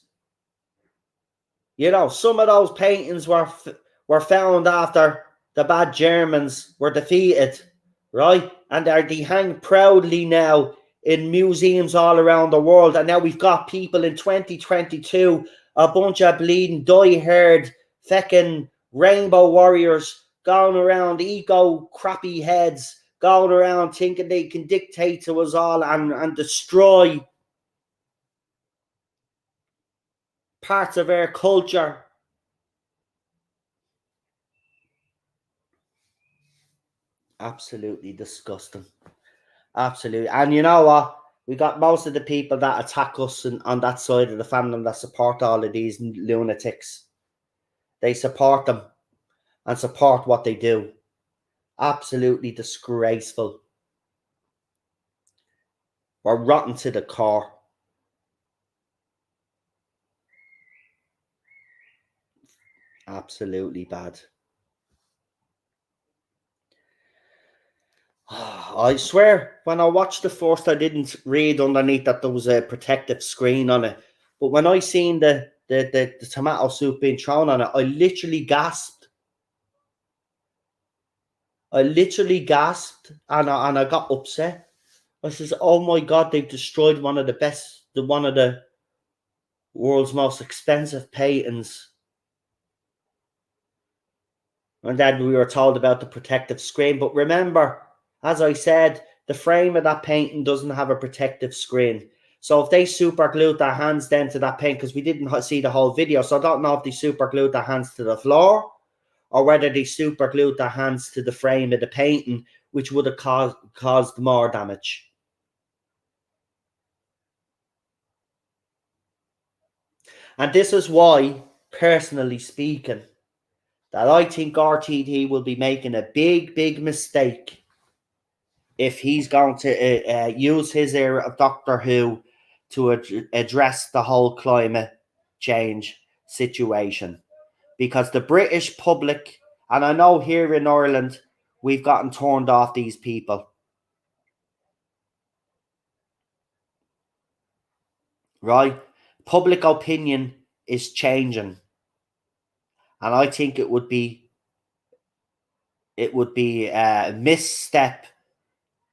you know, some of those paintings were found after the bad Germans were defeated, right? And they hang proudly now in museums all around the world. And now we've got people in 2022, a bunch of bleeding die-hard feckin' rainbow warriors going around ego crappy heads, going around thinking they can dictate to us all and destroy parts of our culture. Absolutely disgusting. Absolutely. And you know what? We got most of the people that attack us on that side of the fandom that support all of these lunatics. They support them and support what they do. Absolutely disgraceful. We're rotten to the core. Absolutely bad. I swear, when I watched the first, I didn't read underneath that there was a protective screen on it. But when I seen the tomato soup being thrown on it, I literally gasped. And I got upset. I says, "Oh my God, they've destroyed one of the world's most expensive paintings." And then we were told about the protective screen. But remember, as I said, the frame of that painting doesn't have a protective screen. So if they super glued their hands then to that paint, because we didn't see the whole video, so I don't know if they super glued their hands to the floor or whether they super glued their hands to the frame of the painting, which would have caused more damage. And this is why, personally speaking, that I think RTD will be making a big, big mistake if he's going to use his era of Doctor Who to address the whole climate change situation. Because the British public, and I know here in Ireland, we've gotten turned off these people. Right? Public opinion is changing. And I think it would be a misstep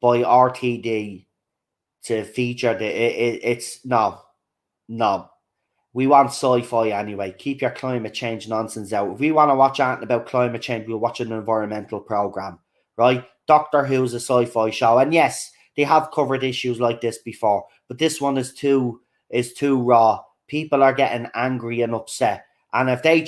by RTD to feature it's no. We want sci-fi anyway. Keep your climate change nonsense out. If we want to watch anything about climate change, we'll watch an environmental program, right? Doctor Who's a sci-fi show, and yes, they have covered issues like this before, but this one is too raw. People are getting angry and upset, and if they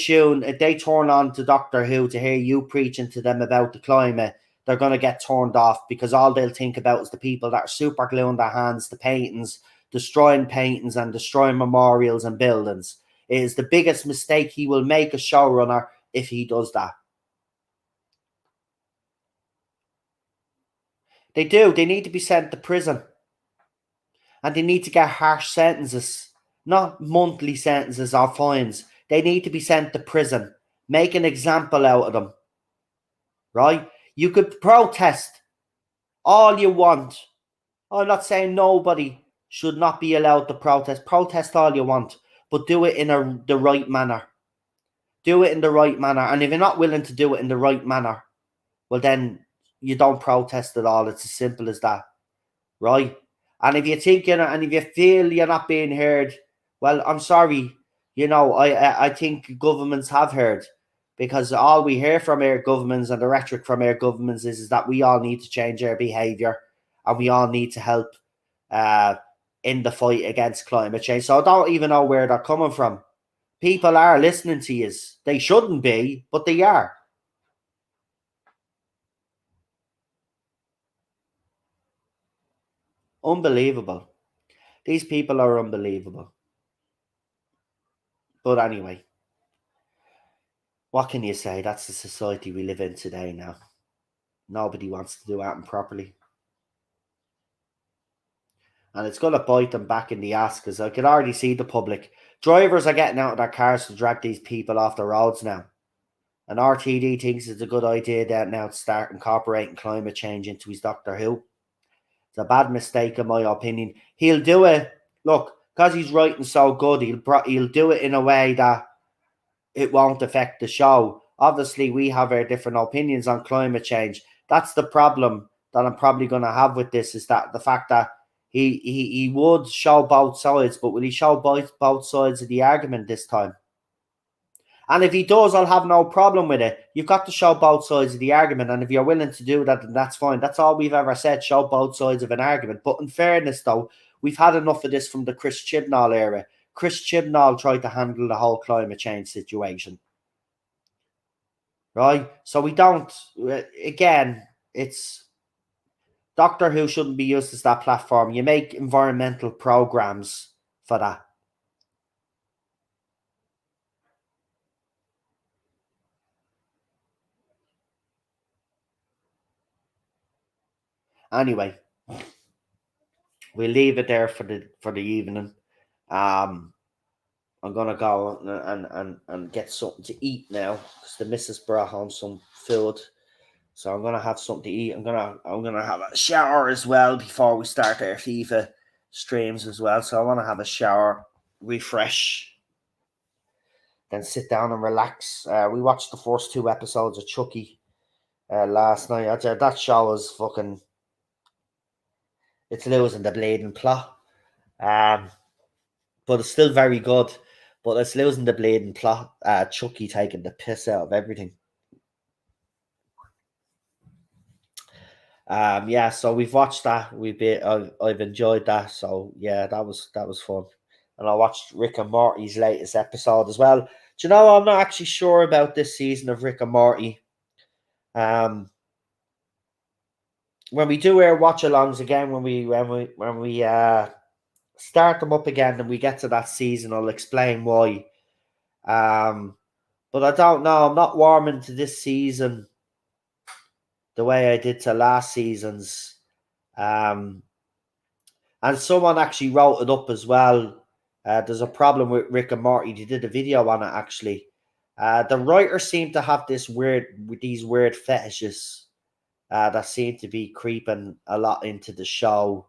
turn on to Doctor Who to hear you preaching to them about the climate, they're going to get turned off because all they'll think about is the people that are super gluing their hands to paintings, destroying paintings and destroying memorials and buildings. It is the biggest mistake he will make as showrunner if he does that. They do. They need to be sent to prison. And they need to get harsh sentences, not monthly sentences or fines. They need to be sent to prison. Make an example out of them. Right? You could protest all you want. I'm not saying nobody should not be allowed to protest. Protest all you want, but do it in the right manner. Do it in the right manner. And if you're not willing to do it in the right manner, well, then you don't protest at all. It's as simple as that, right? And if you think and if you feel you're not being heard, well, I'm sorry. I think governments have heard, because all we hear from our governments and the rhetoric from our governments is that we all need to change our behaviour and we all need to help in the fight against climate change. So I don't even know where they're coming from. People are listening to you. They shouldn't be, but they are. Unbelievable. These people are unbelievable. But anyway, what can you say? That's the society we live in today now. Nobody wants to do anything properly. And it's going to bite them back in the ass, because I can already see the public. Drivers are getting out of their cars to drag these people off the roads now. And RTD thinks it's a good idea that now to start incorporating climate change into his Doctor Who. It's a bad mistake, in my opinion. He'll do it, look, because he's writing so good, he'll do it in a way that it won't affect the show. Obviously, we have our different opinions on climate change. That's the problem that I'm probably going to have with this, is that the fact that he would show both sides, but will he show both sides of the argument this time? And if he does, I'll have no problem with it. You've got to show both sides of the argument, and if you're willing to do that, then that's fine. That's all we've ever said, show both sides of an argument. But in fairness, though, we've had enough of this from the Chris Chibnall era. Chris Chibnall tried to handle the whole climate change situation. Right? So we don't, again, it's, Doctor Who shouldn't be used as that platform. You make environmental programs for that. Anyway, we'll leave it there for the evening. I'm gonna go and get something to eat now, because the missus brought home some food. So I'm gonna have something to eat. I'm gonna have a shower as well before we start our FIFA streams as well. So I want to have a shower, refresh, then sit down and relax. We watched the first 2 episodes of Chucky last night. That show was fucking, it's losing the bleeding plot. But it's still very good. But it's losing the bleeding plot. Chucky taking the piss out of everything. Yeah, so we've watched that. I've enjoyed that. So yeah, that was fun. And I watched Rick and Morty's latest episode as well. Do you know I'm not actually sure about this season of Rick and Morty. Um, when we do our watch alongs again, when we start them up again and we get to that season, I'll explain why. Um, but I don't know. I'm not warming to this season the way I did to last season's. Um, and someone actually wrote it up as well. There's a problem with Rick and Morty. They did a video on it actually. The writers seem to have these weird fetishes that seem to be creeping a lot into the show.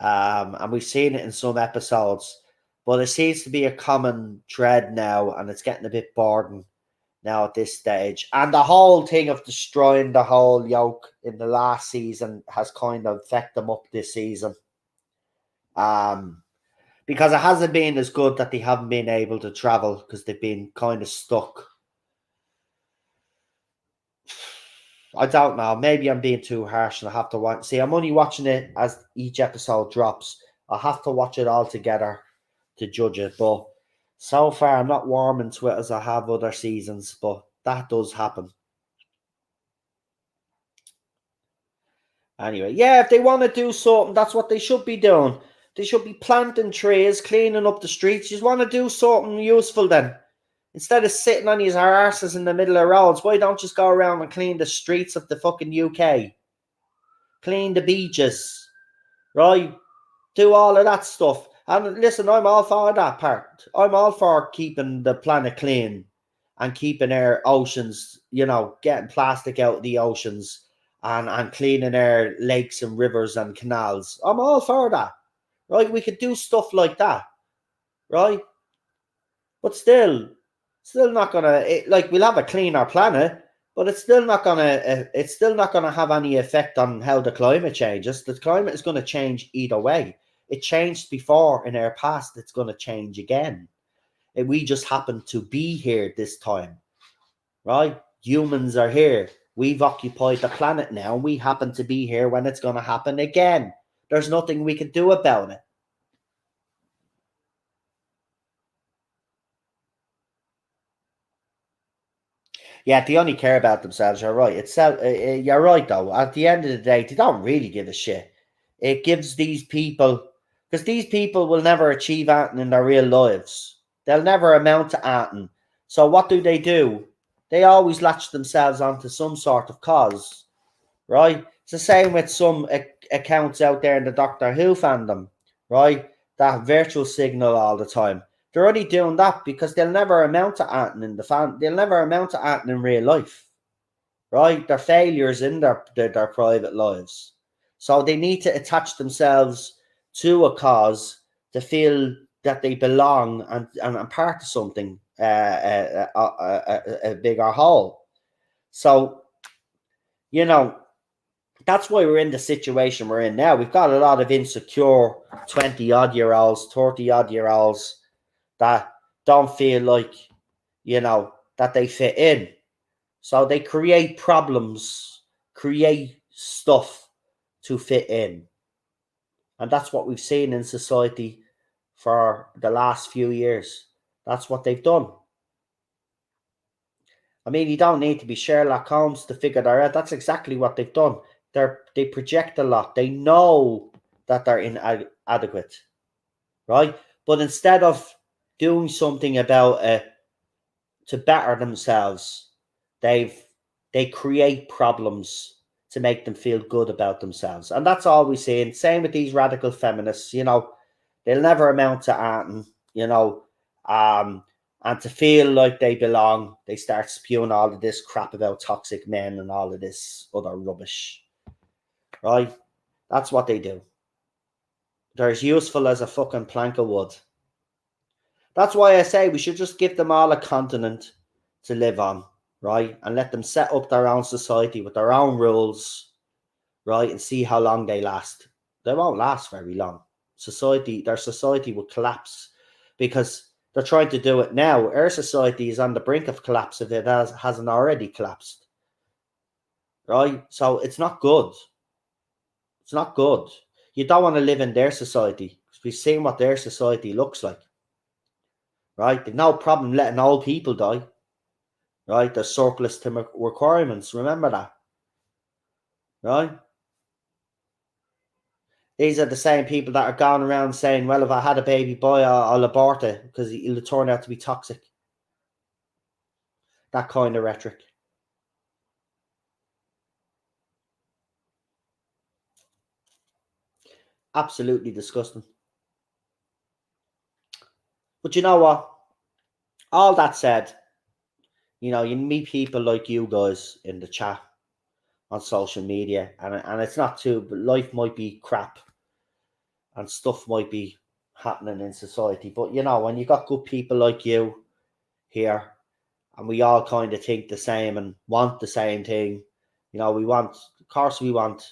And we've seen it in some episodes, but it seems to be a common thread now, and it's getting a bit boring now at this stage. And the whole thing of destroying the whole yoke in the last season has kind of fucked them up this season. Because it hasn't been as good that they haven't been able to travel because they've been kind of stuck. I don't know. Maybe I'm being too harsh and I have to watch. See, I'm only watching it as each episode drops. I have to watch it all together to judge it. But so far, I'm not warming to it as I have other seasons. But that does happen. Anyway, yeah, if they want to do something, that's what they should be doing. They should be planting trees, cleaning up the streets. You just want to do something useful then. Instead of sitting on his arses in the middle of roads, why don't you just go around and clean the streets of the fucking UK? Clean the beaches, right? Do all of that stuff. And listen, I'm all for that part. I'm all for keeping the planet clean and keeping our oceans, getting plastic out of the oceans and cleaning our lakes and rivers and canals. I'm all for that, right? We could do stuff like that, right? But still not gonna we'll have a cleaner planet, but it's still not gonna have any effect on how the climate changes. The climate is gonna change either way. It changed before in our past. It's gonna change again. We just happen to be here this time, right? Humans are here. We've occupied the planet now. We happen to be here when it's gonna happen again. There's nothing we can do about it. Yeah, they only care about themselves. You're right. You're right though. At the end of the day, they don't really give a shit. It gives these people, because these people will never achieve anything in their real lives. They'll never amount to anything. So what do? They always latch themselves onto some sort of cause, right? It's the same with some accounts out there in the Doctor Who fandom, right? That virtual signal all the time. They're only doing that because they'll never amount to anything in the fan. They'll never amount to anything in real life, right? They're failures in their private lives, so they need to attach themselves to a cause to feel that they belong and are part of something, a bigger whole. So you know that's why we're in the situation we're in now. We've got a lot of insecure 20-odd-year-olds, 30-odd-year-olds that don't feel like, that they fit in. So they create problems, create stuff to fit in. And that's what we've seen in society for the last few years. That's what they've done. I mean, you don't need to be Sherlock Holmes to figure that out. That's exactly what they've done. They project a lot. They know that they're inadequate, right? But instead of doing something about it to better themselves, they create problems to make them feel good about themselves, and that's all we see. And same with these radical feminists. They'll never amount to anything. And to feel like they belong, they start spewing all of this crap about toxic men and all of this other rubbish. Right? That's what they do. They're as useful as a fucking plank of wood. That's why I say we should just give them all a continent to live on, right? And let them set up their own society with their own rules, right? And see how long they last. They won't last very long. Their society will collapse because they're trying to do it now. Our society is on the brink of collapse if it hasn't already collapsed, right? So it's not good. It's not good. You don't want to live in their society because we've seen what their society looks like, right? They've no problem letting old people die, right? There's surplus to requirements. Remember that, right? These are the same people that are going around saying, well, if I had a baby boy, I'll abort it because it'll turn out to be toxic. That kind of rhetoric. Absolutely disgusting. But you know what? All that said, you meet people like you guys in the chat on social media, and it's not too, but life might be crap and stuff might be happening in society. But when you got good people like you here, and we all kind of think the same and want the same thing, we want, of course, we want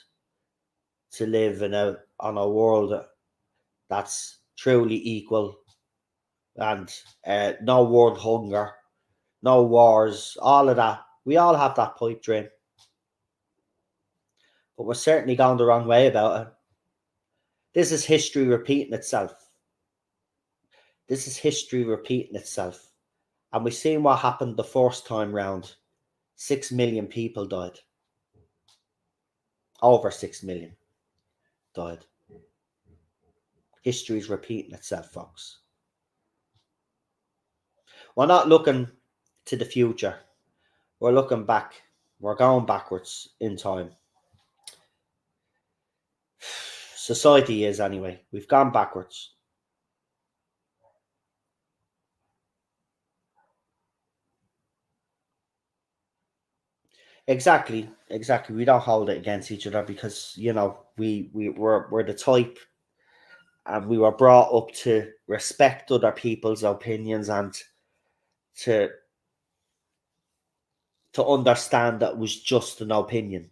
to live on a world that's truly equal and no world hunger, no wars, all of that. We all have that pipe dream. But we're certainly going the wrong way about it. This is history repeating itself. This is history repeating itself. And we've seen what happened the first time round. 6 million people died. Over 6 million died. History is repeating itself, folks. We're not looking to the future. We're looking back. We're going backwards in time. Society is, anyway. We've gone backwards. Exactly. We don't hold it against each other because we're the type, and we were brought up to respect other people's opinions and to understand that it was just an opinion.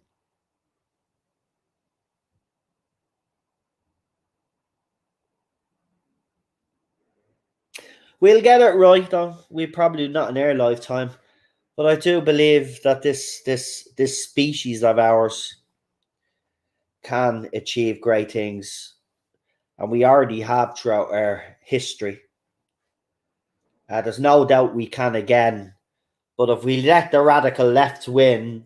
We'll get it right, though. We probably not in our lifetime, but I do believe that this species of ours can achieve great things, and we already have throughout our history. There's no doubt we can again, but if we let the radical left win,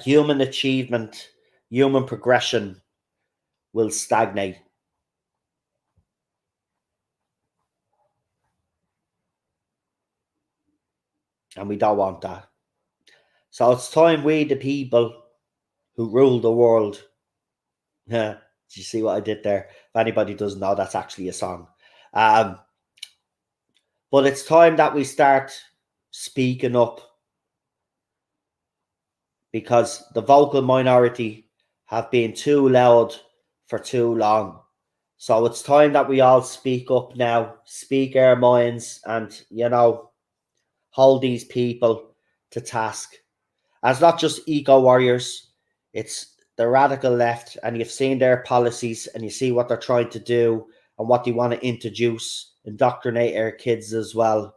human achievement, human progression will stagnate. And we don't want that. So it's time we, the people who rule the world. Yeah, did you see what I did there? If anybody doesn't know, that's actually a song. But it's time that we start speaking up, because the vocal minority have been too loud for too long. So it's time that we all speak up now, speak our minds, and, hold these people to task. And it's not just eco warriors, it's the radical left, and you've seen their policies and you see what they're trying to do and what they want to introduce, indoctrinate our kids as well.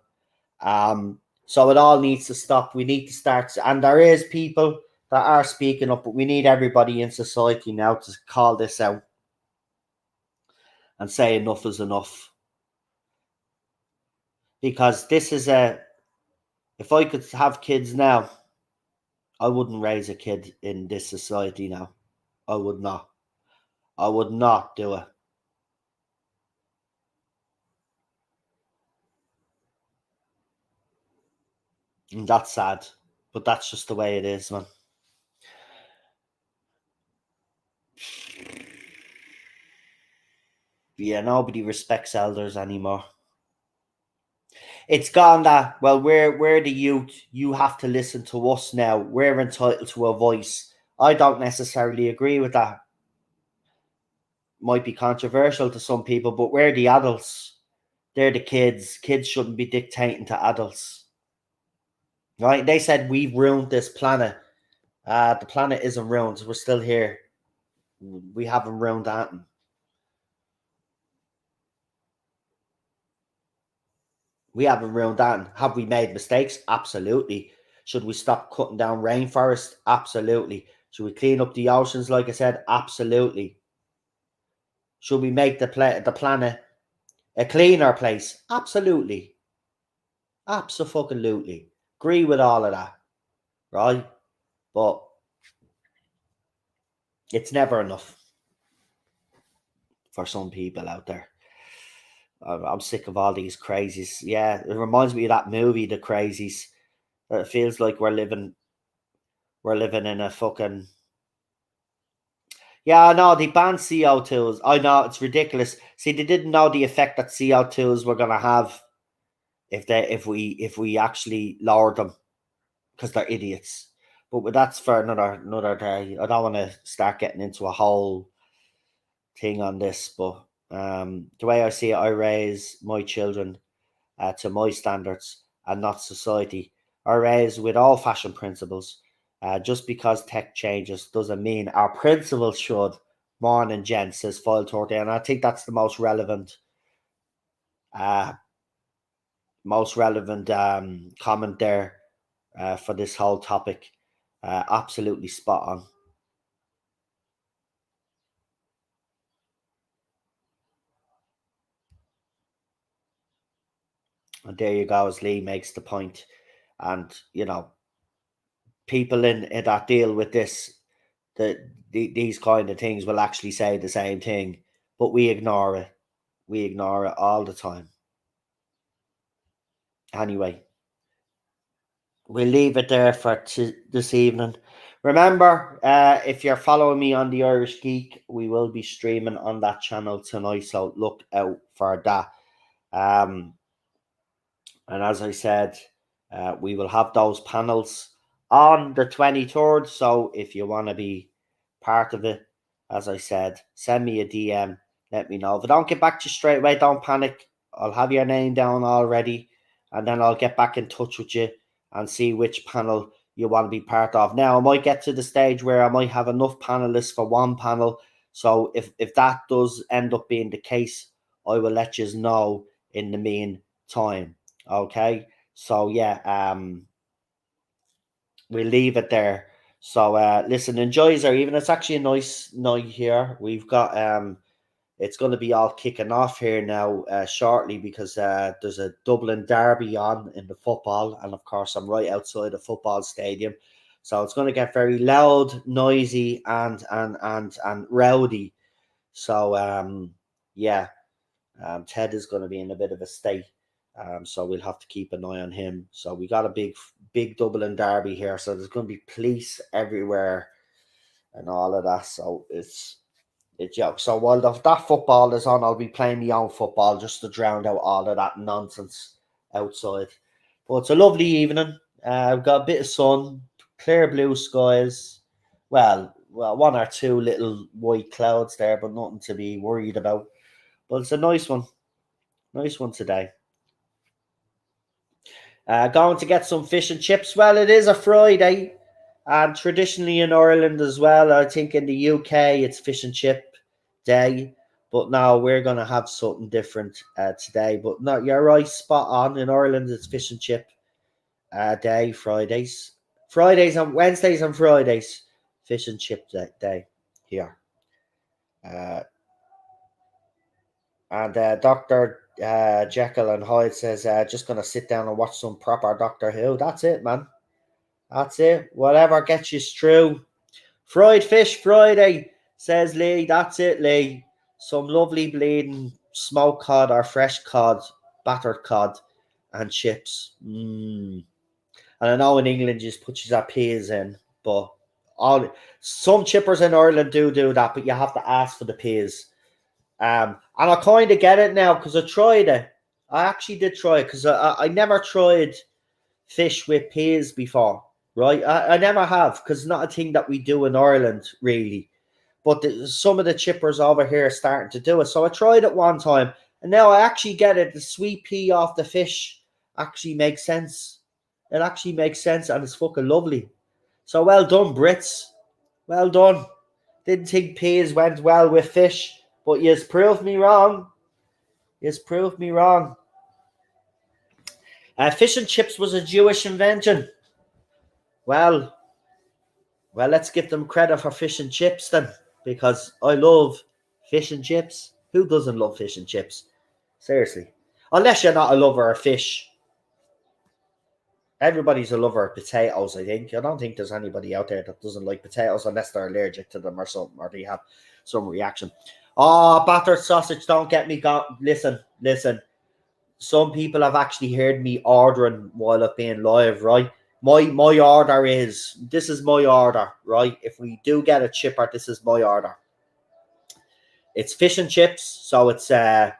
So it all needs to stop. We need to start, and there is people that are speaking up, but we need everybody in society now to call this out and say enough is enough. Because this is if I could have kids now, I wouldn't raise a kid in this society now. I would not. I would not do it. And that's sad. But that's just the way it is, man. Yeah, nobody respects elders anymore. It's gone that, well, we're the youth. You have to listen to us now. We're entitled to a voice. I don't necessarily agree with that. Might be controversial to some people, but we're the adults. They're the kids. Kids shouldn't be dictating to adults. Right? They said we've ruined this planet. The planet isn't ruined. We're still here. We haven't ruined that. We haven't ruined that. Have we made mistakes? Absolutely. Should we stop cutting down rainforest? Absolutely. Should we clean up the oceans? Like I said, absolutely. Should we make the planet a cleaner place? Absolutely. Absolutely. Agree with all of that, right? But it's never enough for some people out there. I'm sick of all these crazies. Yeah, it reminds me of that movie, The Crazies. It feels like we're living in a fucking. Yeah, I know they banned CO2s. I know it's ridiculous. See, they didn't know the effect that CO2s were gonna have if we actually lowered them, because they're idiots. But that's for another day. I don't want to start getting into a whole thing on this, but the way I see it, I raise my children to my standards and not society. I raise with all fashion principles. Just because tech changes doesn't mean our principles should. Morning, gents, says File 30, and I think that's the most relevant comment there for this whole topic. Absolutely spot on. And there you go, as Lee makes the point. And, people in that deal with this, these kind of things will actually say the same thing, but we ignore it. We ignore it all the time. Anyway, we'll leave it there for this evening. Remember, if you're following me on the Irish Geek, we will be streaming on that channel tonight, so look out for that. And as I said, we will have those panels on the 23rd. So if you want to be part of it, as I said, send me a DM. Let me know. If I don't get back to you straight away, don't panic. I'll have your name down already, and then I'll get back in touch with you and see which panel you want to be part of. Now, I might get to the stage where I might have enough panelists for one panel. So if that does end up being the case, I will let you know in the meantime. Okay, so yeah, we'll leave it there. So listen, enjoy our evening. It's actually a nice night here. We've got it's going to be all kicking off here now shortly, because there's a Dublin derby on in the football, and of course I'm right outside the football stadium, so it's going to get very loud, noisy, and rowdy. So yeah, Ted is going to be in a bit of a state. So we'll have to keep an eye on him. So we got a big Dublin derby here. So there's going to be police everywhere and all of that. So it's joke. So while that football is on, I'll be playing my own football just to drown out all of that nonsense outside. But it's a lovely evening. I've got a bit of sun, clear blue skies. Well, one or two little white clouds there, but nothing to be worried about. But it's a nice one. Nice one today. Going to get some fish and chips. Well, it is a Friday, and traditionally in Ireland as well. I think in the UK it's fish and chip day, but now we're going to have something different today. But no, you're right, spot on. In Ireland it's fish and chip day, Fridays and Wednesdays and Fridays, fish and chip day here. And Dr. Jekyll and Hyde says, just going to sit down and watch some proper Doctor Who. That's it, man. That's it. Whatever gets you through. Fried fish Friday, says Lee. That's it, Lee. Some lovely bleeding smoked cod or fresh cod, battered cod, and chips. And I know in England you just put your peas in, but some chippers in Ireland do that, but you have to ask for the peas. And I kind of get it now, because I tried it. I actually did try it, because I never tried fish with peas before, right? I never have, because it's not a thing that we do in Ireland, really. But some of the chippers over here are starting to do it. So I tried it one time, and now I actually get it. The sweet pea off the fish actually makes sense. It actually makes sense, and it's fucking lovely. So well done, Brits. Well done. Didn't think peas went well with fish, but you's proved me wrong. You's proved me wrong. Fish and chips was a Jewish invention. Well, Well, let's give them credit for fish and chips then, because I love fish and chips. Who doesn't love fish and chips? Seriously. Unless you're not a lover of fish. Everybody's a lover of potatoes, I think. I don't think there's anybody out there that doesn't like potatoes unless they're allergic to them or something, or they have some reaction. Oh, battered sausage, don't get me going. Listen. Some people have actually heard me ordering while I've been live, right? My order is, this is my order, right? If we do get a chipper, this is my order. It's fish and chips, so it's a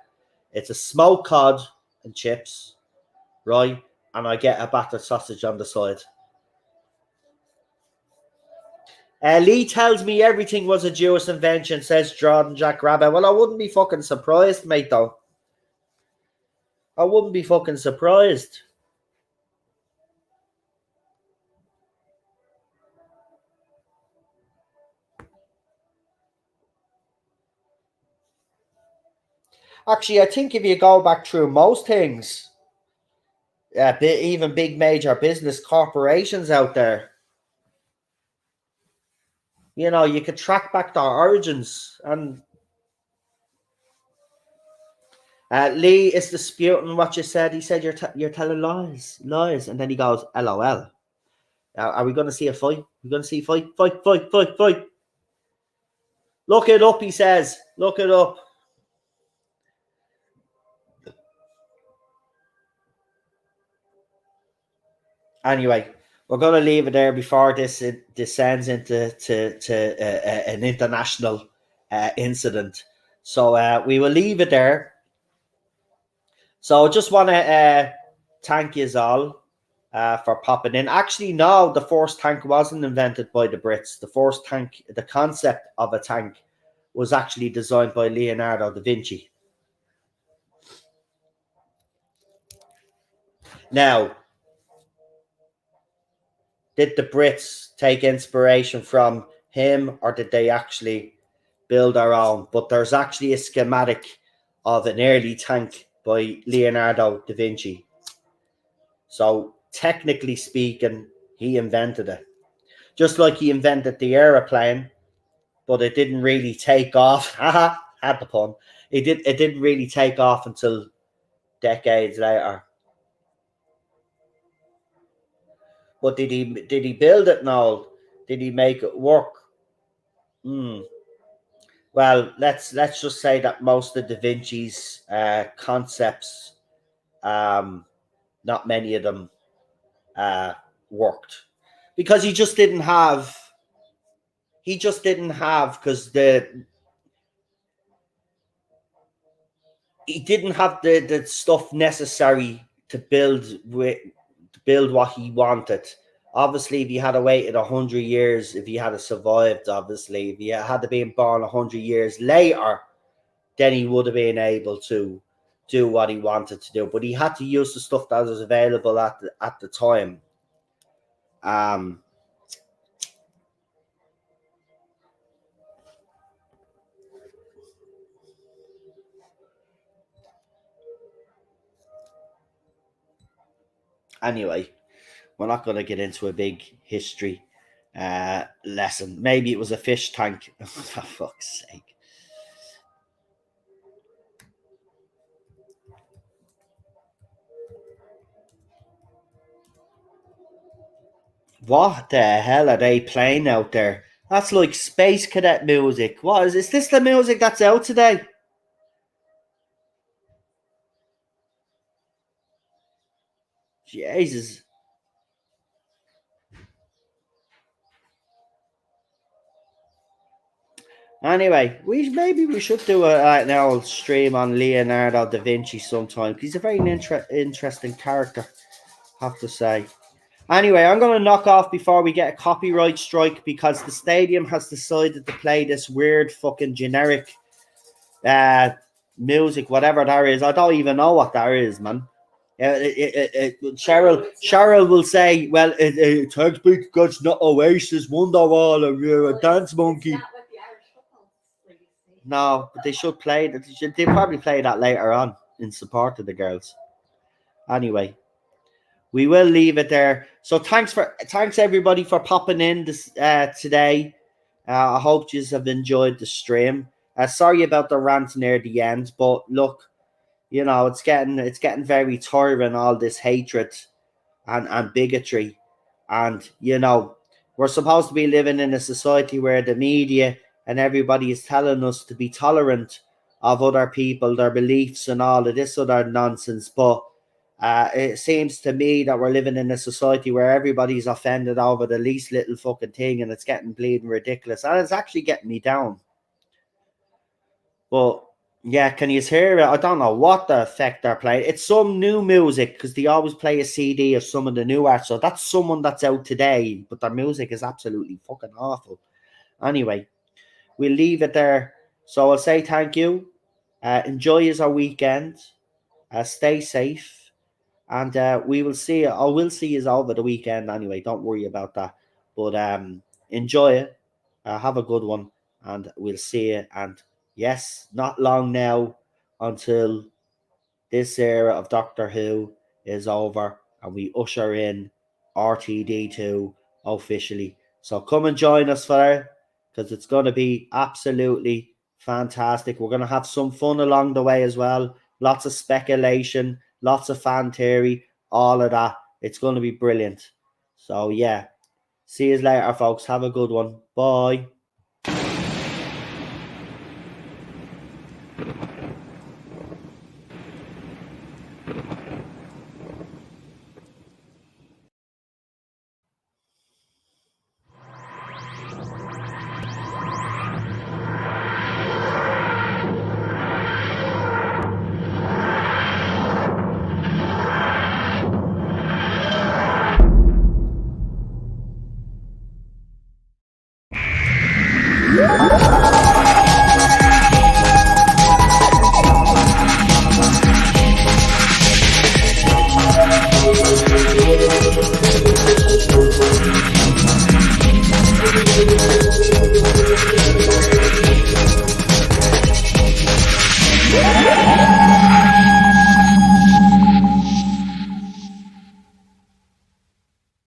smoked cod and chips, right? And I get a battered sausage on the side. Lee tells me everything was a Jewish invention, says Jordan Jack Rabbit. Well, I wouldn't be fucking surprised, mate, though. I wouldn't be fucking surprised. Actually, I think if you go back through most things, even big major business corporations out there, you know, you could track back their origins. And Lee is disputing what you said. He said you're telling lies, and then he goes, "LOL." Are we going to see a fight? We're going to see fight. Look it up, he says. Look it up. Anyway, we're going to leave it there before this descends into an international incident. So we will leave it there. So I just want to thank you all for popping in. Actually, no, the force tank wasn't invented by the Brits. The force tank, the concept of a tank, was actually designed by Leonardo da Vinci. Now, did the Brits take inspiration from him, or did they actually build their own? But there's actually a schematic of an early tank by Leonardo da Vinci. So technically speaking, he invented it. Just like he invented the aeroplane, but it didn't really take off. Haha, had the pun. It didn't really take off until decades later. But did he build it? No. Did he make it work? Well, let's just say that most of Da Vinci's concepts, not many of them worked, because he just didn't have because he didn't have the stuff necessary to build what he wanted. Obviously, if he had waited 100 years, if he had survived, obviously, if he had been born 100 years later, then he would have been able to do what he wanted to do. But he had to use the stuff that was available at the time. Anyway, we're not going to get into a big history lesson. Maybe it was a fish tank. For fuck's sake. What the hell are they playing out there? That's like Space Cadet music. What is this the music that's out today? Jesus. Anyway, maybe we should do an old stream on Leonardo da Vinci sometime. He's a very interesting character, I have to say. Anyway, I'm going to knock off before we get a copyright strike, because the stadium has decided to play this weird fucking generic music, whatever that is. I don't even know what that is, man. Cheryl will say, well, thanks be to God's not Oasis, Wonderwall, or you're a dance monkey. No, but they should play that. They probably play that later on in support of the girls. Anyway, we will leave it there. So thanks everybody for popping in this today. I hope you have enjoyed the stream. Sorry about the rant near the end, but look, it's getting very tiring, all this hatred and bigotry. And we're supposed to be living in a society where the media and everybody is telling us to be tolerant of other people, their beliefs and all of this other nonsense. But it seems to me that we're living in a society where everybody's offended over the least little fucking thing, and it's getting bleeding ridiculous, and it's actually getting me down. But yeah, can you hear it? I don't know what the effect they're playing. It's some new music because they always play a CD of some of the new artists. So that's someone that's out today, but their music is absolutely fucking awful. Anyway, we'll leave it there. So I'll say thank you. Enjoy our weekend. Stay safe. And we will see you. I will see you over the weekend anyway. Don't worry about that. But enjoy it. Have a good one. And we'll see you. And yes, not long now until this era of Doctor Who is over and we usher in RTD2 officially. So come and join us for it because it's going to be absolutely fantastic. We're going to have some fun along the way as well. Lots of speculation, lots of fan theory, all of that. It's going to be brilliant. So yeah, see you later, folks. Have a good one. Bye.